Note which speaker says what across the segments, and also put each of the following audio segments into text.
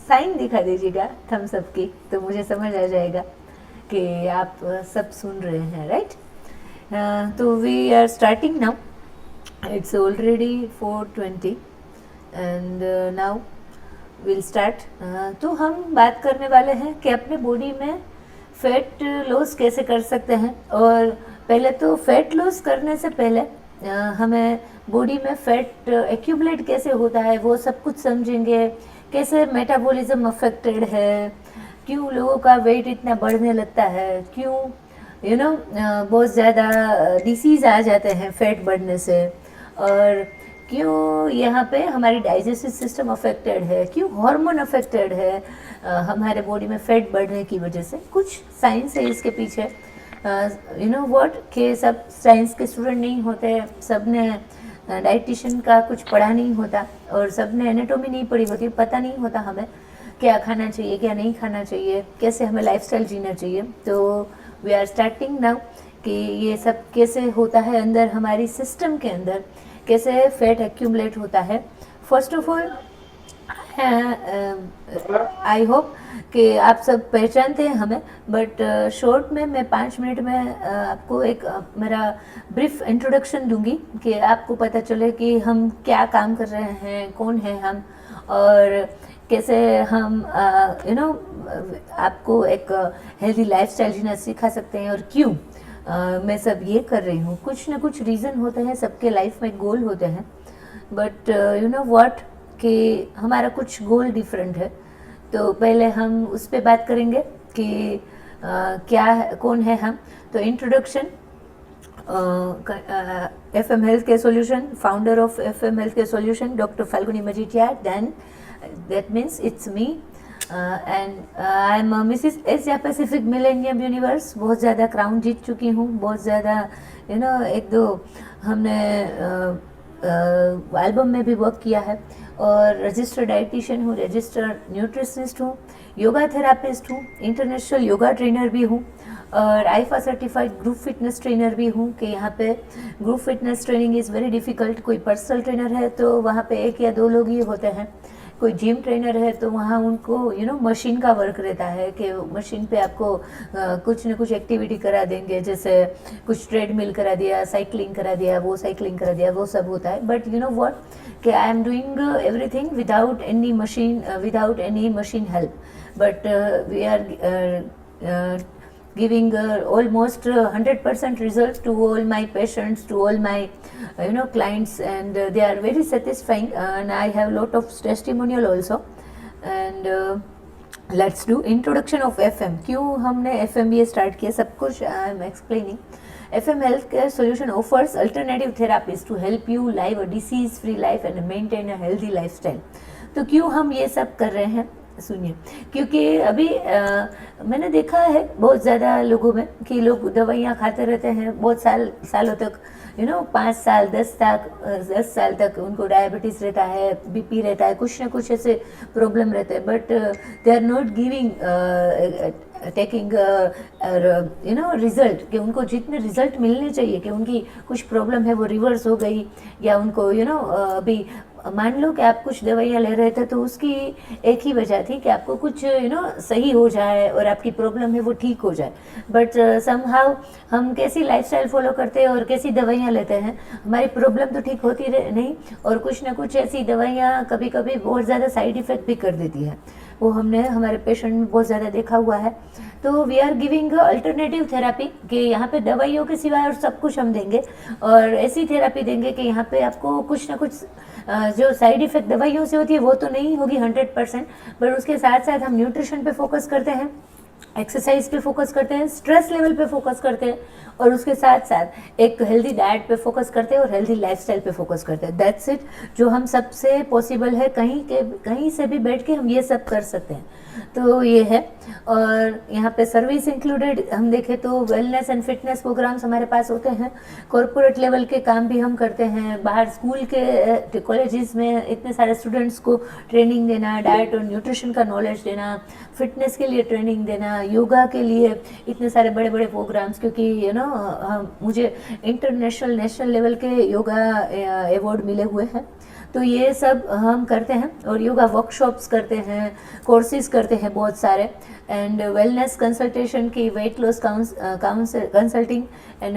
Speaker 1: Sign दिखा दीजिएगा Thums up की, तो मुझे समझ आ जाएगा कि आप सब सुन रहे हैं, राइट। तो we are starting now, it's already 4:20 and now will start. तो हम बात करने वाले हैं कि अपने बॉडी में फैट लॉस कैसे कर सकते हैं। और पहले तो फैट लॉस करने से पहले हमें बॉडी में फैट एक्यूमुलेट कैसे होता है वो सब कुछ समझेंगे, कैसे मेटाबॉलिज्म अफेक्टेड है, क्यों लोगों का वेट इतना बढ़ने लगता है, क्यों बहुत ज़्यादा डिसीज़ आ जाते हैं फैट बढ़ने से, और क्यों यहाँ पे हमारी डाइजेस्टिव सिस्टम अफेक्टेड है, क्यों हार्मोन अफेक्टेड है हमारे बॉडी में फैट बढ़ने की वजह से। कुछ साइंस है इसके पीछे, व्हाट कि सब साइंस के स्टूडेंट नहीं होते, सब ने डाइटिशियन का कुछ पढ़ा नहीं होता, और सब ने एनाटॉमी नहीं पढ़ी होती, पता नहीं होता हमें क्या खाना चाहिए क्या नहीं खाना चाहिए, कैसे हमें लाइफस्टाइल जीना चाहिए। तो वी आर स्टार्टिंग नाउ कि ये सब कैसे होता है अंदर हमारी सिस्टम के अंदर, कैसे फैट एक्यूमुलेट होता है। First of all I hope कि आप सब पहचानते हैं हमें, बट शॉर्ट में मैं 5 मिनट में आपको एक मेरा ब्रीफ इंट्रोडक्शन दूंगी कि आपको पता चले कि हम क्या काम कर रहे हैं, कौन है हम, और कैसे हम आपको एक हेल्दी लाइफस्टाइल जीना सिखा सकते हैं, और क्यों मैं सब ये कर रही हूँ। कुछ ना कुछ रीज़न होते हैं, सबके लाइफ में गोल होते हैं, बट व्हाट कि हमारा कुछ गोल डिफरेंट है। तो पहले हम उस पर बात करेंगे कि क्या है, कौन है हम। तो introduction, FM health care solution, founder of FM health care solution doctor Falguni Majithia, then that means it's me, and I am Mrs. Asia Pacific Millennium Universe। बहुत ज़्यादा क्राउन जीत चुकी हूँ, बहुत ज़्यादा एक दो हमने एल्बम में भी वर्क किया है, और रजिस्टर्ड डाइटिशियन हूँ, रजिस्टर्ड न्यूट्रिशनिस्ट हूँ, योगा थेरापिस्ट हूँ, इंटरनेशनल योगा ट्रेनर भी हूँ, और IIFA certified group fitness trainer भी हूँ। कि यहाँ पे group fitness training is very difficult. कोई पर्सनल ट्रेनर है तो वहाँ पे 1 या 2 लोग ही होते हैं, कोई जिम ट्रेनर है तो वहाँ उनको मशीन का वर्क रहता है कि मशीन पे आपको कुछ न कुछ एक्टिविटी करा देंगे, जैसे कुछ ट्रेडमिल करा दिया, साइकिलिंग करा दिया, वो साइकिलिंग करा दिया, वो सब होता है। बट व्हाट कि I am doing everything without any machine help, but we are giving almost 100% result to all my patients, to all my clients, and they are very satisfying, and I have lot of testimonial also। and let's do introduction of FM। क्यों हमने FMBA start किया, सब कुछ I am explaining. FM health care solution offers alternative therapies to help you live a disease free life and maintain a healthy lifestyle. तो क्यों हम ये सब कर रहे हैं, सुनिए। क्योंकि अभी मैंने देखा है बहुत ज़्यादा लोगों में कि लोग दवाइयाँ खाते रहते हैं बहुत सालों तक, 5 साल 10 साल तक उनको डायबिटीज़ रहता है, बीपी रहता है, कुछ ना कुछ ऐसे प्रॉब्लम रहते हैं, but they are not giving taking result, कि उनको जितने रिजल्ट मिलने चाहिए, कि उनकी कुछ प्रॉब्लम है वो रिवर्स हो गई, या उनको अभी मान लो कि आप कुछ दवाइयाँ ले रहे थे तो उसकी एक ही वजह थी कि आपको कुछ सही हो जाए और आपकी प्रॉब्लम है वो ठीक हो जाए, बट समहाउ हम कैसी लाइफस्टाइल फॉलो करते हैं और कैसी दवाइयाँ लेते हैं, हमारी प्रॉब्लम तो ठीक होती नहीं, और कुछ ना कुछ ऐसी दवाइयाँ कभी कभी बहुत ज़्यादा साइड इफ़ेक्ट भी कर देती है। वो हमने हमारे पेशेंट में बहुत ज़्यादा देखा हुआ है। तो we are giving alternative therapy, कि यहाँ पे दवाइयों के सिवाय और सब कुछ हम देंगे, और ऐसी थेरापी देंगे कि यहाँ पे आपको कुछ ना कुछ जो साइड इफ़ेक्ट दवाइयों से होती है वो तो नहीं होगी 100%, बट उसके साथ साथ हम न्यूट्रिशन पे फोकस करते हैं, एक्सरसाइज पे फोकस करते हैं, स्ट्रेस लेवल पे फोकस करते हैं, और उसके साथ साथ एक हेल्दी डाइट पे फोकस करते हैं और हेल्दी लाइफस्टाइल पे फोकस करते हैं। दैट्स इट, जो हम सबसे पॉसिबल है, कहीं से भी बैठ के हम ये सब कर सकते हैं। तो ये है, और यहाँ पे सर्विस इंक्लूडेड हम देखें तो वेलनेस एंड फिटनेस प्रोग्राम्स हमारे पास होते हैं, कॉरपोरेट लेवल के काम भी हम करते हैं, बाहर स्कूल के कॉलेजेस में इतने सारे स्टूडेंट्स को ट्रेनिंग देना, डाइट और न्यूट्रिशन का नॉलेज देना, फिटनेस के लिए ट्रेनिंग देना, योगा के लिए इतने सारे बड़े बड़े प्रोग्राम्स, क्योंकि मुझे इंटरनेशनल नेशनल लेवल के योगा अवार्ड मिले हुए हैं। तो ये सब हम करते हैं, और योगा वर्कशॉप्स करते हैं, कोर्सेज करते हैं बहुत सारे, एंड वेलनेस कंसल्टेशन की, weight loss consulting and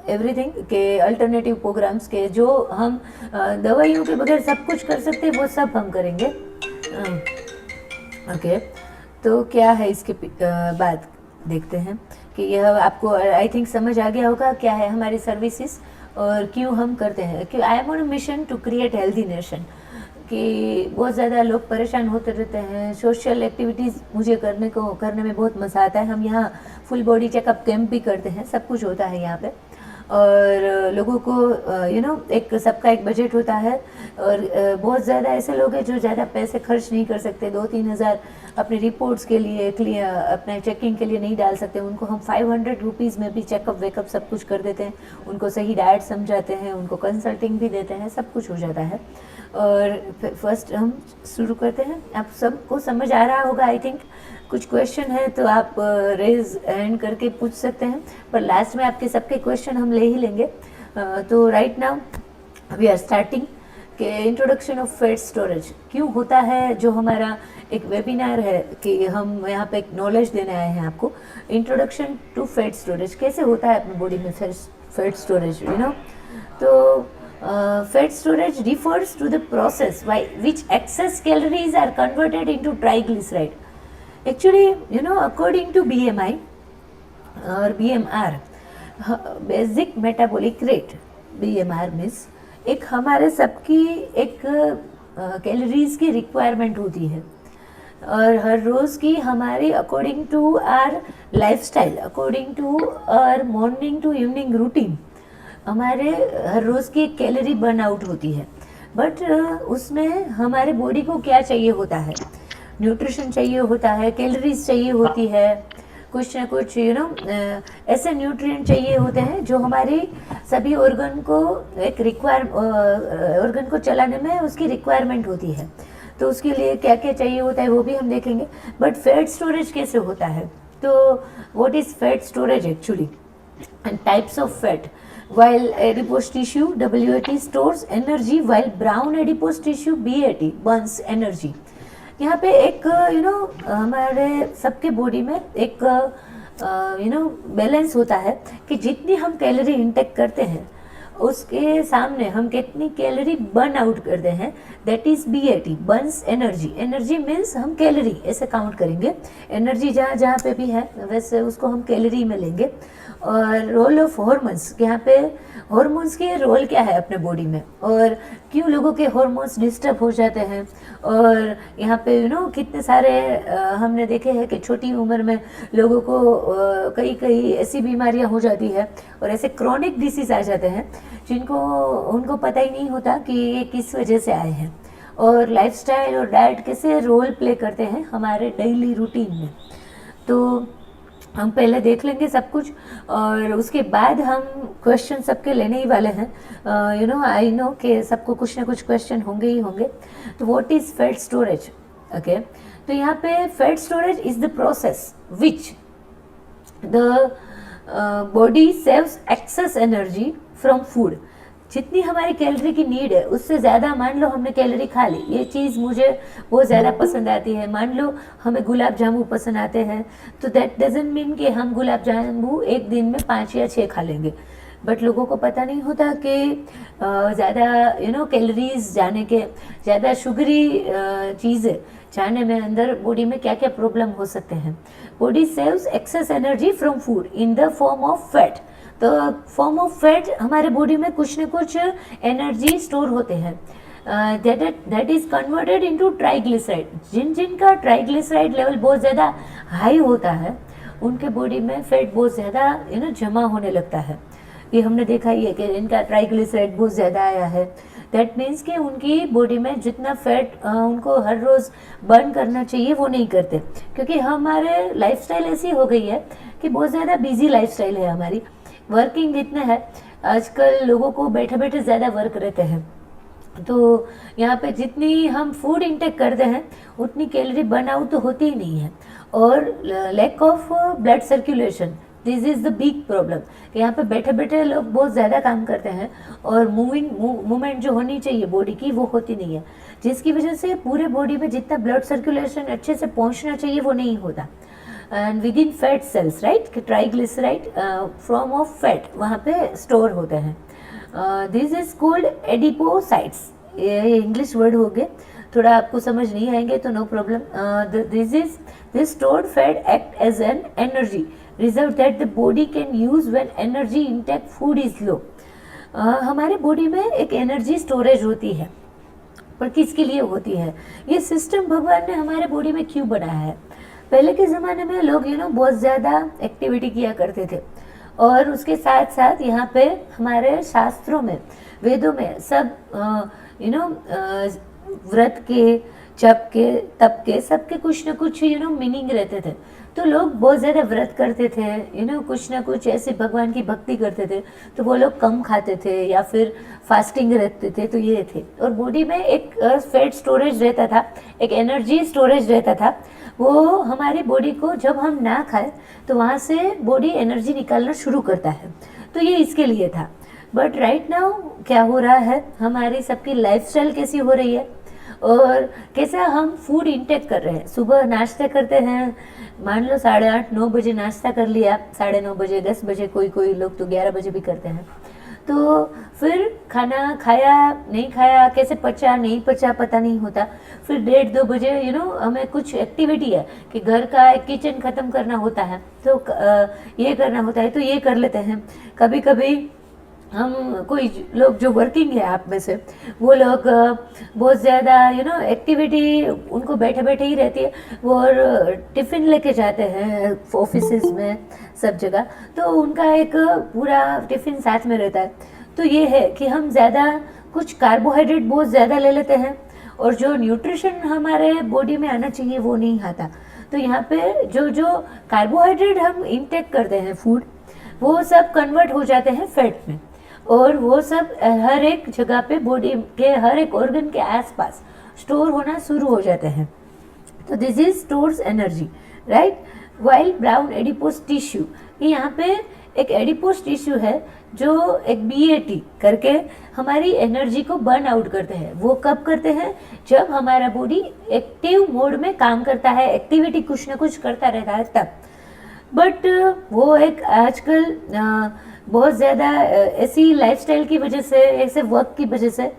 Speaker 1: everything के अल्टरनेटिव प्रोग्राम्स के, जो हम दवाइयों के बगैर सब कुछ कर सकते हैं वो सब हम करेंगे। ओके, तो क्या है इसके बाद देखते हैं कि यह आपको आई थिंक समझ आ गया होगा क्या है हमारी सर्विसेज और क्यों हम करते हैं। कि I am on mission to create healthy nation, कि बहुत ज़्यादा लोग परेशान होते रहते हैं। सोशल एक्टिविटीज़ मुझे करने में बहुत मज़ा आता है। हम यहाँ फुल बॉडी चेकअप कैंप भी करते हैं, सब कुछ होता है यहाँ पे, और लोगों को एक सबका एक बजट होता है, और बहुत ज़्यादा ऐसे लोग हैं जो ज़्यादा पैसे खर्च नहीं कर सकते, 2-3 हज़ार अपनी रिपोर्ट्स के लिए अपने चेकिंग के लिए नहीं डाल सकते। उनको हम 500 रुपीज़ में भी चेकअप वेकअप सब कुछ कर देते हैं, उनको सही डाइट समझाते हैं, उनको कंसल्टिंग भी देते हैं, सब कुछ हो जाता है। और फर्स्ट हम शुरू करते हैं। आप सबको समझ आ रहा होगा आई थिंक। कुछ क्वेश्चन है तो आप रेज हैंड करके पूछ सकते हैं, पर लास्ट में आपके सबके क्वेश्चन हम ले ही लेंगे। तो right now we are starting के इंट्रोडक्शन ऑफ फैट स्टोरेज क्यों होता है, जो हमारा एक वेबिनार है कि हम यहाँ पे एक नॉलेज देने आए हैं आपको। इंट्रोडक्शन टू फैट स्टोरेज, कैसे होता है अपनी बॉडी में फैट स्टोरेज, तो fat storage refers to the process by which excess calories are converted into triglyceride. Actually, according to BMI or BMR, basic metabolic rate, BMR means एक हमारे सबकी एक कैलोरीज की रिक्वायरमेंट होती है, और हर रोज़ की हमारी according to our lifestyle, according to our morning to evening routine, हमारे हर रोज़ की एक कैलोरी बर्न आउट होती है। बट उसमें हमारे बॉडी को क्या चाहिए होता है, न्यूट्रिशन चाहिए होता है, कैलोरीज चाहिए होती है, कुछ ना कुछ ऐसे न्यूट्रिएंट चाहिए होते हैं जो हमारी सभी ऑर्गन को एक ऑर्गन को चलाने में उसकी रिक्वायरमेंट होती है। तो उसके लिए क्या क्या चाहिए होता है वो भी हम देखेंगे। बट फैट स्टोरेज कैसे होता है, तो what is fat storage actually, and types of fat. While adipose tissue WAT stores energy, while brown adipose tissue BAT burns energy. यहाँ पे एक हमारे सबके बॉडी में एक बैलेंस होता है कि जितनी हम कैलोरी इंटेक करते हैं उसके सामने हम कितनी कैलोरी बर्न आउट करते हैं, that is BAT Burns energy. Energy means हम कैलोरी ऐसे काउंट करेंगे, एनर्जी जहाँ जहाँ पे भी है वैसे उसको हम कैलोरी में लेंगे। और रोल ऑफ हॉर्मोन्स, यहाँ पे हॉर्मोन्स के रोल क्या है अपने बॉडी में, और क्यों लोगों के हॉर्मोन्स डिस्टर्ब हो जाते हैं, और यहाँ पे कितने सारे हमने देखे हैं कि छोटी उम्र में लोगों को कई ऐसी बीमारियाँ हो जाती है, और ऐसे क्रॉनिक डिसीज आ जाते हैं जिनको उनको पता ही नहीं होता कि ये किस वजह से आए हैं, और लाइफस्टाइल और डाइट कैसे रोल प्ले करते हैं हमारे डेली रूटीन में। तो हम पहले देख लेंगे सब कुछ, और उसके बाद हम क्वेश्चन सबके लेने ही वाले हैं। आई नो कि सबको कुछ ना कुछ क्वेश्चन होंगे ही होंगे। तो what is fat storage, okay. तो यहाँ पे fat storage is the process which the body saves excess energy from food. जितनी हमारी कैलोरी की नीड है उससे ज़्यादा, मान लो हमने कैलोरी खा ली, ये चीज़ मुझे बहुत ज़्यादा पसंद आती है, मान लो हमें गुलाब जामुन पसंद आते हैं, तो दैट डजंट मीन कि हम गुलाब जामुन एक दिन में 5 या 6 खा लेंगे। बट लोगों को पता नहीं होता कि ज़्यादा कैलोरीज जाने के, ज़्यादा शुगरी चीज़ें जाने में अंदर बॉडी में क्या क्या प्रॉब्लम हो सकते हैं। Body saves excess energy from food in the form of fat. तो फॉर्म ऑफ फैट हमारे बॉडी में कुछ न कुछ एनर्जी स्टोर होते हैं, that is converted into triglyceride. जिनका ट्राइग्लिसराइड लेवल बहुत ज़्यादा हाई होता है उनके बॉडी में फैट बहुत ज़्यादा जमा होने लगता है। ये हमने देखा ही है कि इनका ट्राइग्लिसराइड बहुत ज़्यादा आया है, दैट मीन्स कि उनकी बॉडी में जितना फैट उनको हर रोज़ बर्न करना चाहिए वो नहीं करते, क्योंकि हमारे लाइफस्टाइल ऐसी हो गई है कि बहुत ज़्यादा बिजी लाइफस्टाइल है हमारी, वर्किंग इतना है आजकल, लोगों को बैठे बैठे ज़्यादा वर्क रहते हैं। तो यहाँ पे जितनी हम फूड इंटेक करते हैं उतनी कैलोरी बर्न आउट तो होती ही नहीं है। और lack of blood circulation, this is the big problem कि यहाँ पे बैठे बैठे लोग बहुत ज़्यादा काम करते हैं और मूवमेंट जो होनी चाहिए बॉडी की वो होती नहीं है, जिसकी वजह से पूरे बॉडी में जितना ब्लड सर्कुलेशन अच्छे से पहुँचना चाहिए वो नहीं होता। And within fat cells, right, triglyceride form of fat वहाँ पे स्टोर होते हैं। This is called adipocytes. ये इंग्लिश वर्ड हो गए, थोड़ा आपको समझ नहीं आएंगे तो no problem. This stored fat act as an energy reserve that the body can use when energy intake food is low. हमारे बॉडी में एक एनर्जी स्टोरेज होती है, पर किसके लिए होती है? ये सिस्टम भगवान ने हमारे बॉडी में क्यों बनाया है? पहले के ज़माने में लोग बहुत ज़्यादा एक्टिविटी किया करते थे और उसके साथ साथ यहाँ पे हमारे शास्त्रों में, वेदों में सब व्रत के, जप के, तप के, सबके कुछ ना कुछ मीनिंग रहते थे। तो लोग बहुत ज़्यादा व्रत करते थे, कुछ ना कुछ ऐसे भगवान की भक्ति करते थे, तो वो लोग कम खाते थे या फिर फास्टिंग रहते थे, तो ये थे। और बॉडी में एक फैट स्टोरेज रहता था, एक एनर्जी स्टोरेज रहता था। वो हमारी बॉडी को जब हम ना खाए तो वहाँ से बॉडी एनर्जी निकालना शुरू करता है, तो ये इसके लिए था। बट राइट नाउ क्या हो रहा है, हमारी सबकी लाइफस्टाइल कैसी हो रही है और कैसा हम फूड इंटेक कर रहे हैं। सुबह नाश्ता करते हैं, मान लो 8:30-9 बजे नाश्ता कर लिया, 9:30 बजे, 10 बजे, कोई लोग तो 11 बजे भी करते हैं। तो फिर खाना खाया नहीं खाया, कैसे पचा नहीं पचा पता नहीं होता। फिर 1:30-2 बजे हमें कुछ एक्टिविटी है कि घर का एक किचन ख़त्म करना होता है, तो ये करना होता है, तो ये कर लेते हैं। कभी कभी हम कोई लोग जो वर्किंग है आप में से, वो लोग बहुत ज़्यादा एक्टिविटी उनको बैठे बैठे ही रहती है, वो और टिफ़िन लेके जाते हैं ऑफिसेज में सब जगह, तो उनका एक पूरा टिफ़िन साथ में रहता है। तो ये है कि हम ज़्यादा कुछ कार्बोहाइड्रेट बहुत ज़्यादा ले लेते हैं और जो न्यूट्रिशन हमारे बॉडी में आना चाहिए वो नहीं आता। तो यहाँ पे जो कार्बोहाइड्रेट हम इंटेक करते हैं फूड, वो सब कन्वर्ट हो जाते हैं फैट में और वो सब हर एक जगह पे बॉडी के हर एक ऑर्गन के आसपास स्टोर होना शुरू हो जाते हैं। तो this is stores energy, right. While brown adipose tissue, ये यहाँ पे एक एडिपोस टिश्यू है जो एक BAT करके हमारी एनर्जी को बर्न आउट करते हैं। वो कब करते हैं? जब हमारा बॉडी एक्टिव मोड में काम करता है, एक्टिविटी कुछ ना कुछ करता रहता है तब। बट वो एक आजकल बहुत ज़्यादा ऐसी लाइफस्टाइल की वजह से, ऐसे वर्क की वजह से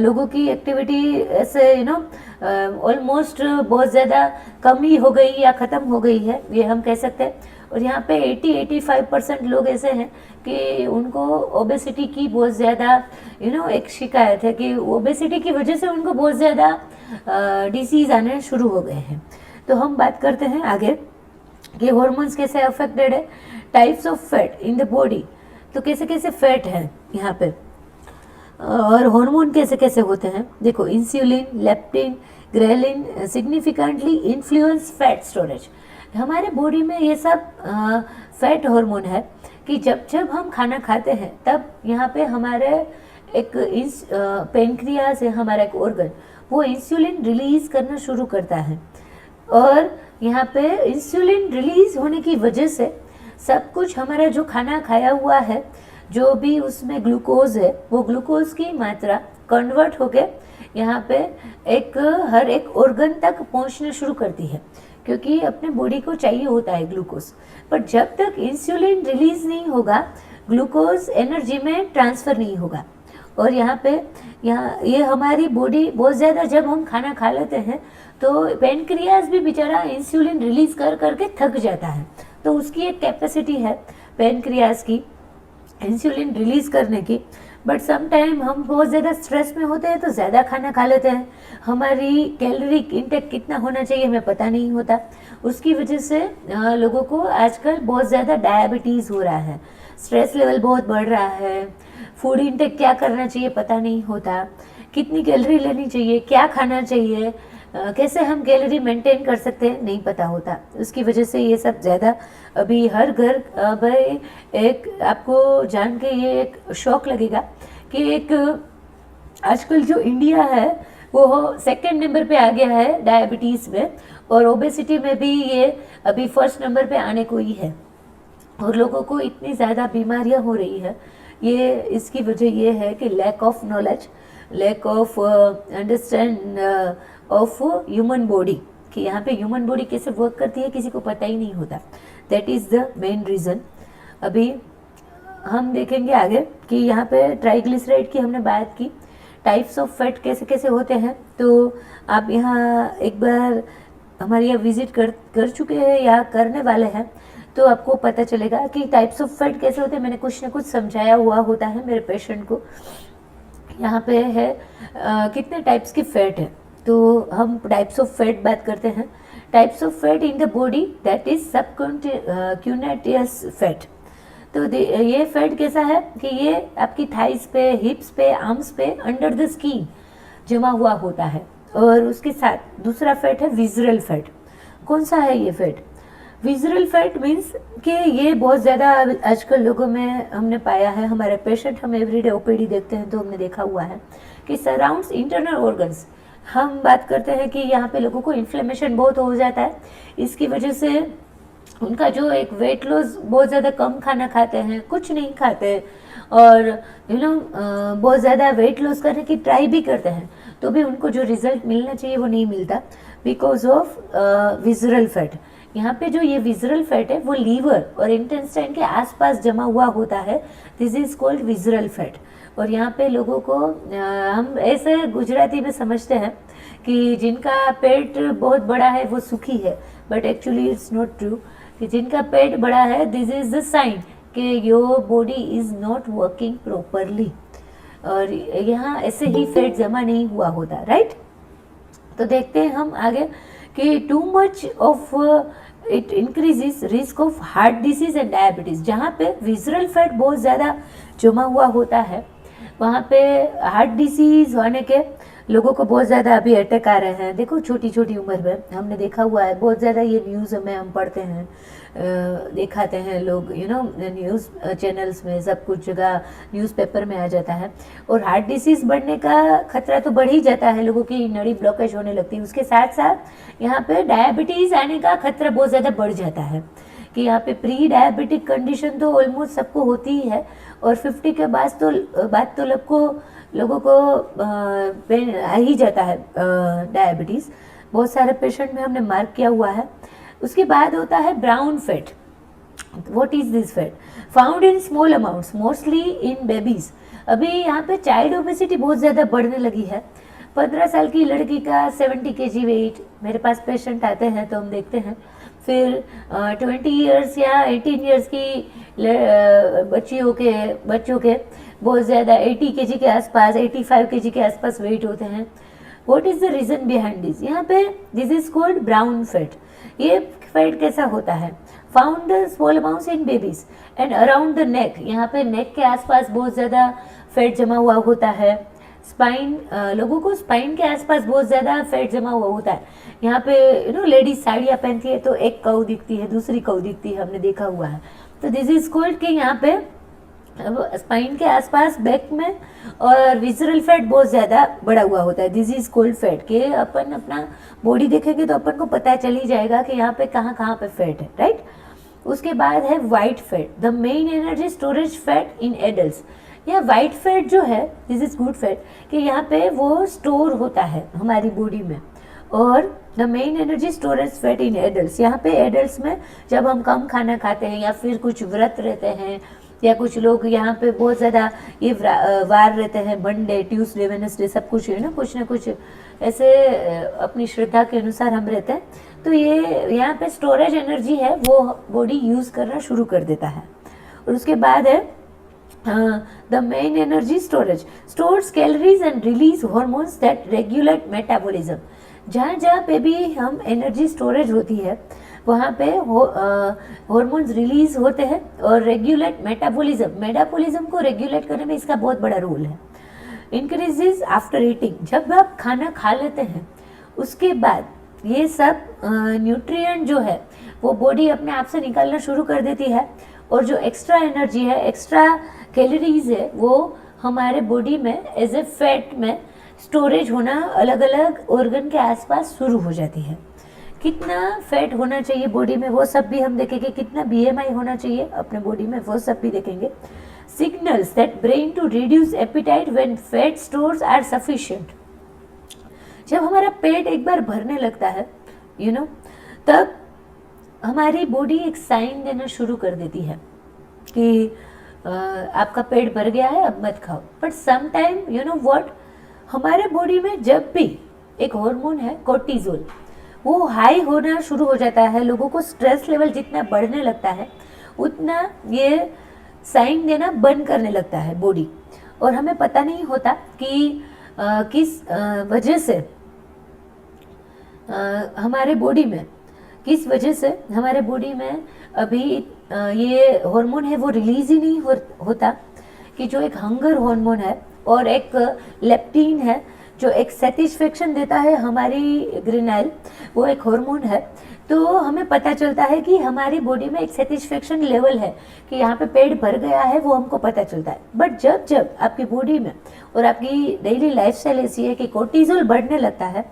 Speaker 1: लोगों की एक्टिविटी ऐसे ऑलमोस्ट बहुत ज़्यादा कम ही हो गई या ख़त्म हो गई है, ये हम कह सकते हैं। और यहाँ पे 80-85% लोग ऐसे हैं कि उनको ओबेसिटी की बहुत ज़्यादा एक शिकायत है कि ओबेसिटी की वजह से उनको बहुत ज़्यादा डिसीज़ आने शुरू हो गए हैं। तो हम बात करते हैं आगे कि हॉर्मोन्स कैसे अफेक्टेड है, types of fat in the body. तो कैसे कैसे फैट है यहाँ पे और हार्मोन कैसे कैसे होते हैं। देखो, insulin, leptin, ghrelin significantly influence fat storage. हमारे बॉडी में ये सब फैट हार्मोन है कि जब जब हम खाना खाते हैं तब यहाँ पे हमारे एक पेनक्रियास है, हमारा एक ऑर्गन, वो इंसुलिन रिलीज करना शुरू करता है और यहाँ पे इंसुलिन रिलीज होने की वजह से सब कुछ हमारा जो खाना खाया हुआ है, जो भी उसमें ग्लूकोज है, वो ग्लूकोज की मात्रा कन्वर्ट होके यहाँ पे हर एक ऑर्गन तक पहुँचना शुरू करती है, क्योंकि अपने बॉडी को चाहिए होता है ग्लूकोज। पर जब तक इंसुलिन रिलीज नहीं होगा, ग्लूकोज एनर्जी में ट्रांसफ़र नहीं होगा। और यहाँ ये हमारी बॉडी बहुत ज़्यादा, जब हम खाना खा लेते हैं तो पेनक्रियास भी बेचारा इंसुलिन रिलीज कर करके थक जाता है। तो उसकी एक कैपेसिटी है पेनक्रियास की इंसुलिन रिलीज करने की। बट सम टाइम हम बहुत ज़्यादा स्ट्रेस में होते हैं तो ज़्यादा खाना खा लेते हैं, हमारी कैलोरी इंटेक कितना होना चाहिए हमें पता नहीं होता। उसकी वजह से लोगों को आजकल बहुत ज़्यादा डायबिटीज़ हो रहा है, स्ट्रेस लेवल बहुत बढ़ रहा है, फूड इंटेक क्या करना चाहिए पता नहीं होता, कितनी कैलोरी लेनी चाहिए, क्या खाना चाहिए, कैसे हम कैलोरी मेंटेन कर सकते हैं नहीं पता होता। उसकी वजह से ये सब ज़्यादा अभी हर घर भाई, एक आपको जान के ये एक शौक लगेगा कि एक आजकल जो इंडिया है वो सेकंड नंबर पे आ गया है डायबिटीज़ में, और ओबेसिटी में भी ये अभी फर्स्ट नंबर पे आने को ही है। और लोगों को इतनी ज़्यादा बीमारियां हो रही है, ये इसकी वजह ये है कि lack of knowledge, lack of understand of human body, कि यहाँ पे ह्यूमन बॉडी कैसे वर्क करती है किसी को पता ही नहीं होता। That is the main reason. अभी हम देखेंगे आगे कि यहाँ पे ट्राइग्लिसराइड की हमने बात की, टाइप्स ऑफ फैट कैसे कैसे होते हैं, तो आप यहाँ एक बार हमारे यहाँ विजिट कर चुके हैं या करने वाले हैं, तो आपको पता चलेगा कि टाइप्स ऑफ फैट कैसे होते हैं। मैंने कुछ ना कुछ समझाया हुआ होता है मेरे पेशेंट को। यहाँ पे है कितने टाइप्स की फैट है, तो हम टाइप्स ऑफ फैट बात करते हैं। Types of fat in the body, that is subcutaneous fat. तो ये फैट कैसा है कि ये आपकी थाइस पे, हिप्स पे, आर्म्स पे, अंडर द स्किन जमा हुआ होता है। और उसके साथ दूसरा फैट है विजरल फैट। कौन सा है ये फैट? विजरल फैट मीन्स कि ये बहुत ज़्यादा आजकल लोगों में हमने पाया है, हमारे पेशेंट हम एवरीडे ओपीडी देखते हैं तो हमने देखा हुआ है कि सराउंड्स इंटरनल ऑर्गन्स। हम बात करते हैं कि यहाँ पे लोगों को इन्फ्लेमेशन बहुत हो जाता है, इसकी वजह से उनका जो एक वेट लॉस, बहुत ज़्यादा कम खाना खाते हैं, कुछ नहीं खाते, और बहुत ज़्यादा वेट लॉस करने की ट्राई भी करते हैं, तो भी उनको जो रिजल्ट मिलना चाहिए वो नहीं मिलता, बिकॉज ऑफ विजरल फैट। यहाँ पे जो ये विजरल फैट है वो लीवर और इंटेस्टाइन के आसपास जमा हुआ होता है, this is called visceral fat. और यहाँ पे लोगों को हम ऐसे गुजराती में समझते हैं कि जिनका पेट बहुत बड़ा है वो सुखी है, but actually it's not true. कि जिनका पेट बड़ा है, दिस इज द साइन कि your body is not working properly, और यहाँ ऐसे ही फैट जमा नहीं हुआ होता, राइट। तो देखते हैं हम आगे कि too much of it increases risk of heart disease and diabetes. जहाँ पे विजरल फैट बहुत ज़्यादा जमा हुआ होता है, वहाँ पे हार्ट डिसीज होने के लोगों को बहुत ज़्यादा अभी अटैक आ रहे हैं। देखो छोटी छोटी उम्र में हमने देखा हुआ है, बहुत ज़्यादा ये न्यूज़ में हम पढ़ते हैं, दिखाते हैं लोग, न्यूज़ चैनल्स में, सब कुछ जगह न्यूज़पेपर में आ जाता है। और हार्ट डिसीज़ बढ़ने का खतरा तो बढ़ ही जाता है, लोगों की नली ब्लॉकेज होने लगती है। उसके साथ साथ यहाँ पे डायबिटीज़ आने का खतरा बहुत ज़्यादा बढ़ जाता है, कि यहाँ पे प्री डायबिटिक कंडीशन तो ऑलमोस्ट सबको होती ही है, और 50 के बाद तो लोगों को आ ही जाता है डायबिटीज़। बहुत सारे पेशेंट में हमने मार्क किया हुआ है। उसके बाद होता है brown fat. What is this fat? Found in small amounts, mostly in babies. अभी यहाँ पे चाइल्ड ओबेसिटी बहुत ज़्यादा बढ़ने लगी है। 15 साल की लड़की का 70 kg वेट, मेरे पास पेशेंट आते हैं तो हम देखते हैं। फिर 20 ईयर्स या 18 ईयर्स की बच्चों के बहुत ज़्यादा 80 kg के आसपास, 85 kg के आसपास वेट होते हैं। What is the reason behind this? यहाँ पे this is called brown fat. ये फैट कैसा होता है? Found small amounts in babies and around the neck. यहाँ पे नेक के आसपास बहुत ज़्यादा फैट जमा हुआ होता है। स्पाइन, लोगों को स्पाइन के आसपास बहुत ज़्यादा फैट जमा हुआ होता है। यहाँ पे लेडीज साड़ियाँ पहनती है तो एक कव दिखती है, दूसरी कव दिखती है, हमने देखा हुआ है। तो दिस इज कॉल्ड कि यहाँ पे स्पाइन के आसपास, बैक में, और विजरल फैट बहुत ज़्यादा बढ़ा हुआ होता है। This is cold fat. कि अपन अपना बॉडी देखेंगे तो अपन को पता चल ही जाएगा कि यहाँ पे कहाँ पे फैट है, राइट। उसके बाद है white fat, the main energy storage fat in adults. यह वाइट फैट जो है, दिस इज गुड फैट, कि यहाँ पे वो स्टोर होता है हमारी बॉडी में। और the main energy storage fat in adults, यहाँ पे एडल्ट्स में जब हम कम खाना खाते हैं या फिर कुछ व्रत रहते हैं, या कुछ लोग यहाँ पे बहुत ज़्यादा ये वार रहते हैं, मंडे, ट्यूसडे, वेडनेसडे, सब कुछ कुछ ना कुछ ऐसे अपनी श्रद्धा के अनुसार हम रहते हैं, तो ये यहाँ पे स्टोरेज एनर्जी है वो बॉडी यूज़ करना शुरू कर देता है। और उसके बाद है the main energy storage stores calories and release hormones that regulate metabolism. जहाँ पे भी हम एनर्जी स्टोरेज होती है वहाँ पे हॉर्मोन्स रिलीज होते हैं और रेगुलेट मेटाबॉलिज्म को रेगुलेट करने में इसका बहुत बड़ा रोल है। इंक्रीजेज आफ्टर ईटिंग, जब आप खाना खा लेते हैं उसके बाद ये सब न्यूट्रिएंट जो है वो बॉडी अपने आप से निकालना शुरू कर देती है, और जो एक्स्ट्रा एनर्जी है, एक्स्ट्रा कैलोरीज है, वो हमारे बॉडी में एज ए फैट में स्टोरेज होना अलग अलग ऑर्गन के आसपास शुरू हो जाती है। कितना फैट होना चाहिए बॉडी में वो सब भी हम देखेंगे, कितना BMI होना चाहिए अपने बॉडी में वो सब भी देखेंगे। Signals that brain to reduce appetite when fat stores are sufficient. जब हमारा पेट एक बार भरने लगता है तब हमारी बॉडी एक साइन देना शुरू कर देती है कि आपका पेट भर गया है, अब मत खाओ। बट सम टाइम व्हाट, हमारे बॉडी में जब भी एक हार्मोन है कोर्टिजोल, वो हाई होना शुरू हो जाता है, लोगों को स्ट्रेस लेवल जितना बढ़ने लगता है उतना ये साइन देना बंद करने लगता है बॉडी, और हमें पता नहीं होता कि किस वजह से हमारे बॉडी में अभी ये हार्मोन है वो रिलीज ही नहीं होता, कि जो एक हंगर हार्मोन है और एक लेप्टिन है जो एक सेटिस्फेक्शन देता है हमारी ग्रेनाइल, वो एक हार्मोन है। तो हमें पता चलता है कि हमारी बॉडी में एक सेटिस्फेक्शन लेवल है कि यहाँ पे पेट भर गया है, वो हमको पता चलता है। बट जब जब आपकी बॉडी में और आपकी डेली लाइफस्टाइल ऐसी है कि कोर्टिजोल बढ़ने लगता है,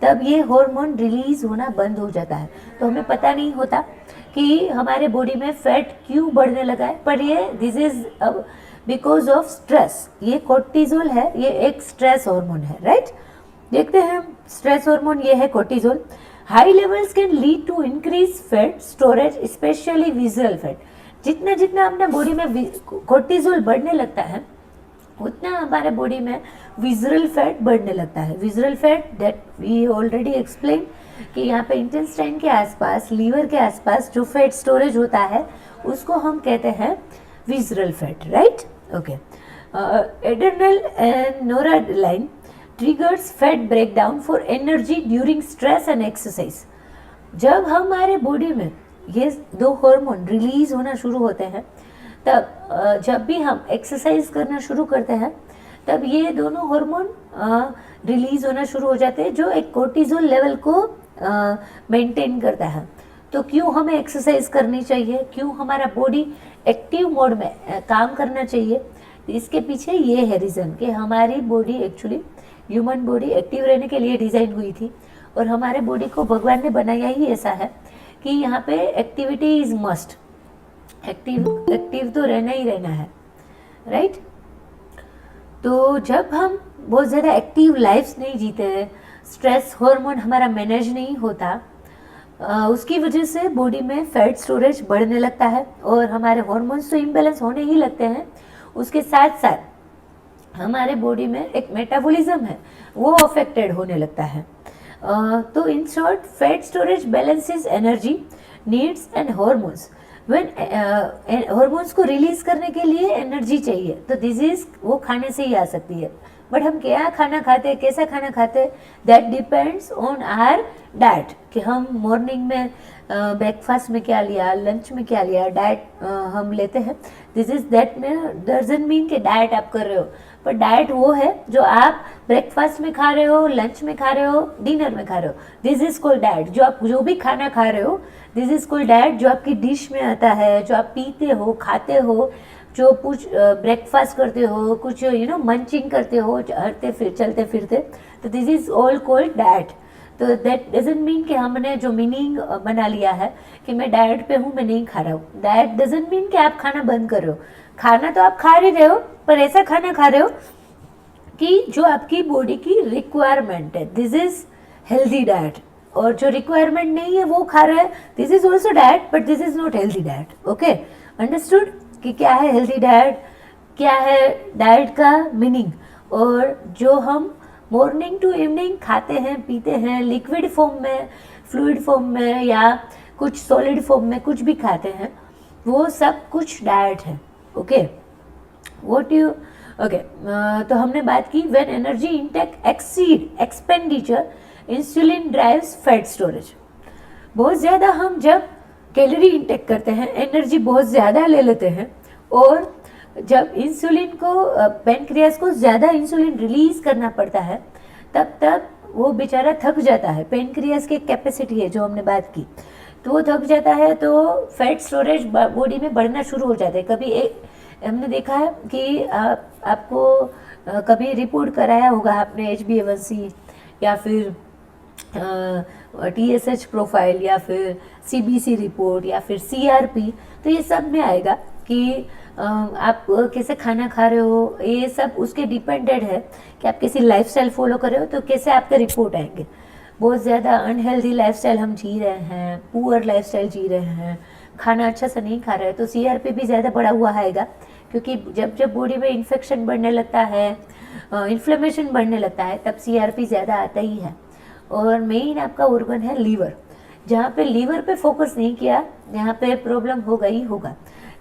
Speaker 1: तब ये हार्मोन रिलीज होना बंद हो जाता है। तो हमें पता नहीं होता कि हमारे बॉडी में फैट क्यों बढ़ने लगा है, पर ये this is because of stress. ये कोर्टिजोल है, ये एक स्ट्रेस हार्मोन है, राइट। देखते हैं स्ट्रेस हार्मोन ये है cortisol. High levels can lead to increase fat storage, specially visceral fat. जितना जितना अपने बॉडी में कोर्टिजोल बढ़ने लगता है उतना हमारे बॉडी में विजरल फैट बढ़ने लगता है। Visceral fat that we already explain कि यहाँ पे इंटेस्टाइन के आसपास, लीवर के आसपास जो फैट स्टोरेज होता है उसको हम कहते हैं visceral fat, right. Okay, adrenal and noradrenaline triggers fat breakdown for energy during stress and exercise. जब हमारे बॉडी में ये दो हार्मोन रिलीज होना शुरू होते हैं, तब जब भी हम एक्सरसाइज करना शुरू करते हैं तब ये दोनों हार्मोन रिलीज होना शुरू हो जाते हैं, जो एक कोर्टिजोल लेवल को मेंटेन करता है। तो क्यों हमें एक्सरसाइज करनी चाहिए, क्यों हमारा बॉडी एक्टिव मोड में काम करना चाहिए, इसके पीछे ये है रीज़न कि हमारी body actually, human body active रहने के लिए डिज़ाइन हुई थी, और हमारे बॉडी को भगवान ने बनाया ही ऐसा है कि यहाँ पे एक्टिविटी इज मस्ट। एक्टिव तो रहना ही रहना है, राइट। तो जब हम बहुत ज़्यादा एक्टिव लाइफ नहीं जीते हैं, स्ट्रेस हार्मोन हमारा मैनेज नहीं होता, उसकी वजह से बॉडी में फैट स्टोरेज बढ़ने लगता है और हमारे हार्मोन्स तो इम्बैलेंस होने ही लगते हैं। उसके साथ साथ हमारे बॉडी में एक मेटाबॉलिज्म है वो अफेक्टेड होने लगता है। तो in short, fat storage balances energy needs and hormones. When hormones को रिलीज करने के लिए एनर्जी चाहिए, तो दिस इज वो खाने से ही आ सकती है। बट हम क्या खाना खाते हैं, कैसा खाना खाते हैं, that depends on our diet, कि हम मॉर्निंग में ब्रेकफास्ट में क्या लिया, लंच में क्या लिया, डाइट हम लेते हैं। दिस इज दैट में डजंट मीन कि डाइट आप कर रहे हो, पर डाइट वो है जो आप ब्रेकफास्ट में खा रहे हो, लंच में खा रहे हो, डिनर में खा रहे हो, दिस इज कॉल्ड डाइट। जो आप जो भी खाना खा रहे हो, दिस इज कॉल्ड डाइट। जो आपकी डिश में आता है, जो आप पीते हो, खाते हो, जो कुछ ब्रेकफास्ट करते हो, कुछ मंचिंग करते हो चलते फिरते, तो this is all called diet. तो दैट डजंट मीन कि हमने जो मीनिंग बना लिया है कि मैं डाइट पे हूँ, मैं नहीं खा रहा हूँ। डाइट डजंट मीन कि आप खाना बंद कर रहे हो। खाना तो आप खा ही रहे हो, पर ऐसा खाना खा रहे हो कि जो आपकी बॉडी की रिक्वायरमेंट है, दिस इज हेल्दी डाइट। और जो रिक्वायरमेंट नहीं है वो खा रहा है, this is also diet, but this is not healthy diet. Okay, understood कि क्या है हेल्दी डाइट, क्या है डाइट का मीनिंग। और जो हम मॉर्निंग टू इवनिंग खाते हैं, पीते हैं, लिक्विड फॉर्म में, फ्लूइड फॉर्म में या कुछ सॉलिड फॉर्म में कुछ भी खाते हैं, वो सब कुछ डाइट है। ओके, तो हमने बात की when energy intake exceed expenditure, insulin drives fat storage. बहुत ज़्यादा हम जब कैलोरी इंटेक करते हैं, एनर्जी बहुत ज़्यादा ले लेते हैं, और जब इंसुलिन को, पैनक्रियास को ज़्यादा इंसुलिन रिलीज करना पड़ता है, तब वो बेचारा थक जाता है। पैनक्रियास की कैपेसिटी है जो हमने बात की, तो वो थक जाता है, तो फैट स्टोरेज बॉडी में बढ़ना शुरू हो जाता है। कभी एक हमने देखा है कि आपको कभी रिपोर्ट कराया होगा आपने HbA1c या फिर TSH प्रोफाइल या फिर CBC रिपोर्ट या फिर CRP, तो ये सब में आएगा कि आप कैसे खाना खा रहे हो, ये सब उसके डिपेंडेड है कि आप कैसी लाइफस्टाइल फॉलो कर रहे हो तो कैसे आपके रिपोर्ट आएंगे। बहुत ज़्यादा अनहेल्दी लाइफस्टाइल हम जी रहे हैं, पुअर लाइफस्टाइल जी रहे हैं, खाना अच्छा से नहीं खा रहे हैं, तो CRP भी ज़्यादा बढ़ा हुआ आएगा, क्योंकि जब जब बॉडी में इन्फेक्शन बढ़ने लगता है, इन्फ्लेमेशन बढ़ने लगता है, तब CRP ज़्यादा आता ही है। और मेन आपका ऑर्गन है लीवर, जहाँ पे लीवर पे फोकस नहीं किया, यहाँ पे प्रॉब्लम होगा ही होगा।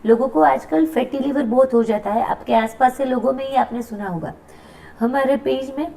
Speaker 1: लोगों को आजकल फैटी लीवर बहुत हो जाता है, आपके आसपास से लोगों में ही आपने सुना होगा। हमारे पेज में,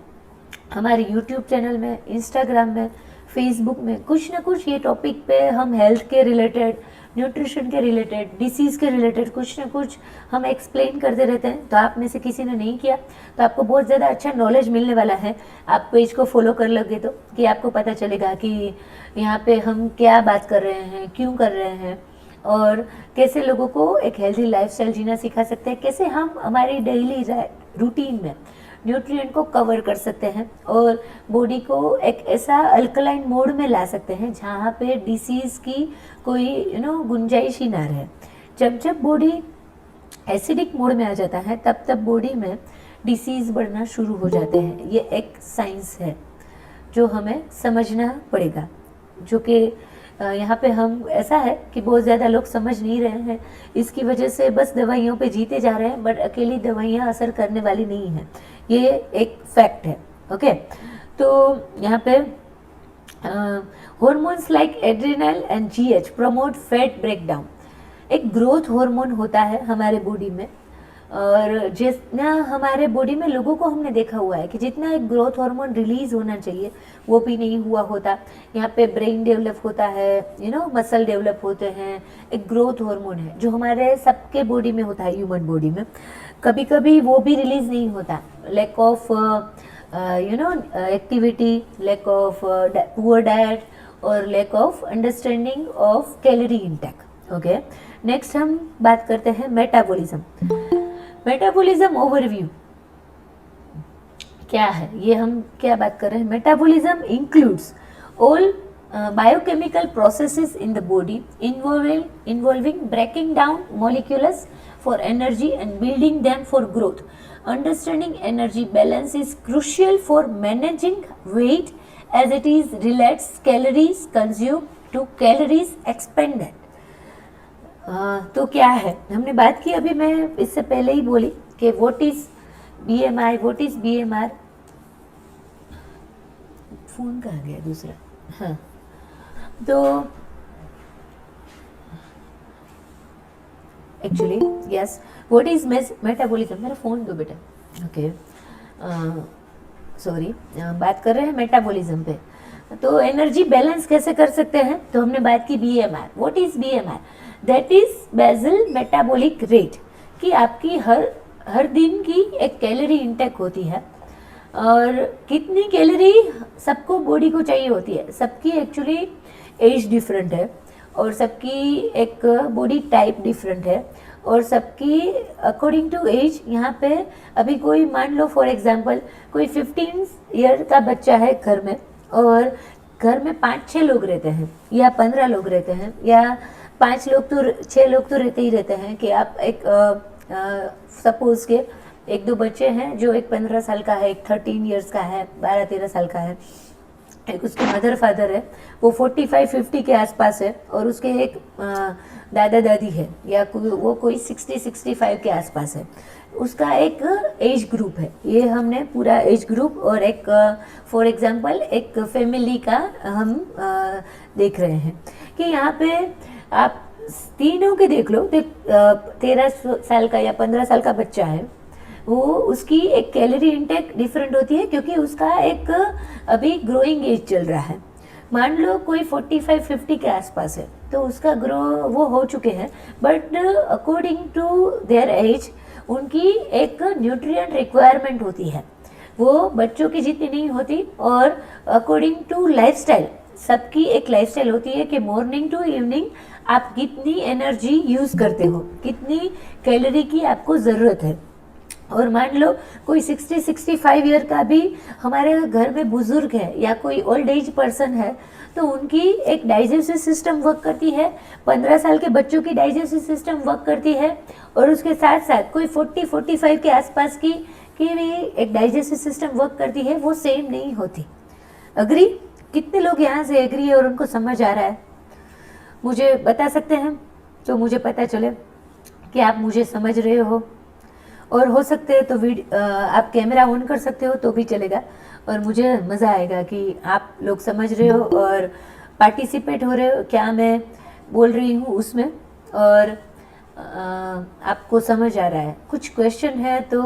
Speaker 1: हमारे यूट्यूब चैनल में, इंस्टाग्राम में, फेसबुक में कुछ ना कुछ ये टॉपिक पे हम हेल्थ के रिलेटेड, न्यूट्रिशन के रिलेटेड, डिसीज़ के रिलेटेड कुछ ना कुछ हम एक्सप्लेन करते रहते हैं। तो आप में से किसी ने नहीं किया तो आपको बहुत ज़्यादा अच्छा नॉलेज मिलने वाला है। आप पेज को फॉलो कर लोगे तो कि आपको पता चलेगा कि यहाँ पे हम क्या बात कर रहे हैं, क्यों कर रहे हैं, और कैसे लोगों को एक हेल्दी लाइफस्टाइल जीना सिखा सकते हैं, कैसे हम हमारी डेली रूटीन में न्यूट्रिएंट को कवर कर सकते हैं और बॉडी को एक ऐसा अल्कलाइन मोड में ला सकते हैं जहाँ पे डिसीज़ की कोई गुंजाइश ही ना रहे। जब जब बॉडी एसिडिक मोड में आ जाता है तब तब बॉडी में डिसीज़ बढ़ना शुरू हो जाते हैं। ये एक साइंस है जो हमें समझना पड़ेगा, जो कि यहाँ पे हम ऐसा है कि बहुत ज़्यादा लोग समझ नहीं रहे हैं, इसकी वजह से बस दवाइयों पे जीते जा रहे हैं, बट अकेली दवाइयाँ असर करने वाली नहीं है, ये एक फैक्ट है। ओके, तो यहाँ पे hormones like adrenal and GH promote fat breakdown. एक ग्रोथ हार्मोन होता है हमारे बॉडी में, और जितना हमारे बॉडी में लोगों को हमने देखा हुआ है कि जितना एक ग्रोथ हार्मोन रिलीज होना चाहिए वो भी नहीं हुआ होता। यहाँ पे ब्रेन डेवलप होता है, मसल डेवलप होते हैं, एक ग्रोथ हार्मोन है जो हमारे सबके बॉडी में होता है, ह्यूमन बॉडी में। कभी कभी वो भी रिलीज नहीं होता, lack of activity, lack of poor diet और lack of understanding of calorie intake. Okay, next हम बात करते हैं मेटाबॉलिज्म। मेटाबॉलिज्म ओवरव्यू क्या है, ये हम क्या बात कर रहे हैं। Metabolism includes all biochemical processes in the body involving breaking down molecules for energy and building them for growth. Understanding energy balance is crucial for managing weight as it is relates calories consume to calories expended. तो क्या है, हमने बात की अभी, मैं इससे पहले ही बोली कि what is BMI, what is BMR। Phone कहाँ गया दूसरा, हाँ, तो actually yes, what is metabolism. मेरा फोन दो बेटा। ओके, सॉरी, बात कर रहे हैं मेटाबॉलिज्म पे। तो एनर्जी बैलेंस कैसे कर सकते हैं, तो हमने बात की BMR। What is BMR? That is basal metabolic rate, कि आपकी हर दिन की एक कैलोरी इंटेक होती है, और कितनी कैलोरी सबको बॉडी को चाहिए होती है। सबकी एक्चुअली एज डिफरेंट है, और सबकी एक बॉडी टाइप डिफरेंट है, और सबकी अकॉर्डिंग टू एज। यहाँ पे अभी कोई मान लो फॉर एग्जांपल कोई 15 ईयर का बच्चा है घर में, और घर में 5-6 लोग रहते हैं या 15 लोग रहते हैं या 5 लोग तो 6 लोग तो रहते ही रहते हैं, कि आप एक सपोज के 1-2 बच्चे हैं, जो एक 15 साल का है, एक 13 ईयर्स का है, 12-13 साल का है, एक उसके मदर फादर है वो 45-50 के आसपास है, और उसके एक दादा दादी है या वो कोई 60-65 के आसपास है। उसका एक एज ग्रुप है, ये हमने पूरा एज ग्रुप और एक फॉर एग्जांपल एक फैमिली का हम देख रहे हैं कि यहाँ पे आप तीनों के देख लो। 13 साल का या 15 साल का बच्चा है, वो उसकी एक कैलोरी इंटेक डिफरेंट होती है, क्योंकि उसका एक अभी ग्रोइंग एज चल रहा है। मान लो कोई 45-50 के आसपास है, तो उसका ग्रो वो हो चुके हैं, but according to their age उनकी एक न्यूट्रिएंट रिक्वायरमेंट होती है, वो बच्चों की जितनी नहीं होती। और अकॉर्डिंग टू लाइफस्टाइल, सबकी एक लाइफस्टाइल होती है कि मॉर्निंग टू इवनिंग आप कितनी एनर्जी यूज़ करते हो, कितनी कैलोरी की आपको ज़रूरत है। और मान लो कोई 60-65 ईयर का भी हमारे घर में बुजुर्ग है या कोई ओल्ड एज पर्सन है, तो उनकी एक डाइजेस्टिव सिस्टम वर्क करती है, 15 साल के बच्चों की डाइजेस्टिव सिस्टम वर्क करती है, और उसके साथ साथ कोई 40-45 के आसपास की भी एक डाइजेस्टिव सिस्टम वर्क करती है, वो सेम नहीं होती। अग्री? कितने लोग यहाँ से एग्री है और उनको समझ आ रहा है? मुझे बता सकते हैं तो मुझे पता चले कि आप मुझे समझ रहे हो, और हो सकते है तो आप कैमरा ऑन कर सकते हो तो भी चलेगा, और मुझे मज़ा आएगा कि आप लोग समझ रहे हो और पार्टिसिपेट हो रहे हो क्या मैं बोल रही हूँ उसमें, और आपको समझ आ रहा है। कुछ क्वेश्चन है तो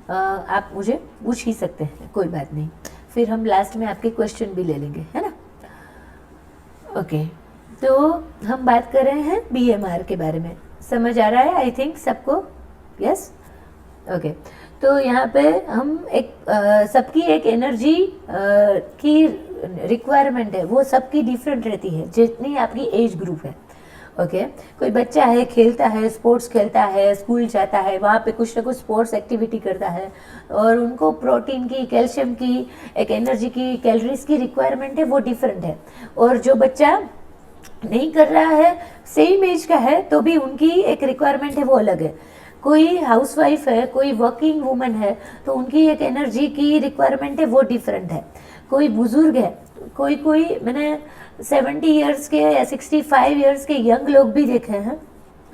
Speaker 1: आप मुझे पूछ ही सकते हैं, कोई बात नहीं, फिर हम लास्ट में आपके क्वेश्चन भी ले लेंगे, है ना। ओके, तो हम बात कर रहे हैं BMR के बारे में। समझ आ रहा है आई थिंक सबको? Yes, okay. तो यहाँ पे हम एक सबकी एक एनर्जी की रिक्वायरमेंट है, वो सबकी डिफरेंट रहती है जितनी आपकी एज ग्रुप है। ओके, कोई बच्चा है, खेलता है, स्पोर्ट्स खेलता है, स्कूल जाता है, वहाँ पे कुछ ना कुछ स्पोर्ट्स एक्टिविटी करता है, और उनको प्रोटीन की, कैल्शियम की, एक एनर्जी की, कैलोरीज की रिक्वायरमेंट है, वो डिफरेंट है। और जो बच्चा नहीं कर रहा है, सेम एज का है, तो भी उनकी एक रिक्वायरमेंट है, वो अलग है। कोई हाउसवाइफ है, कोई वर्किंग वुमन है, तो उनकी एक एनर्जी की रिक्वायरमेंट है, वो डिफरेंट है। कोई बुजुर्ग है, कोई मैंने 70 ईयर्स के या 65 ईयर्स के यंग लोग भी देखे हैं।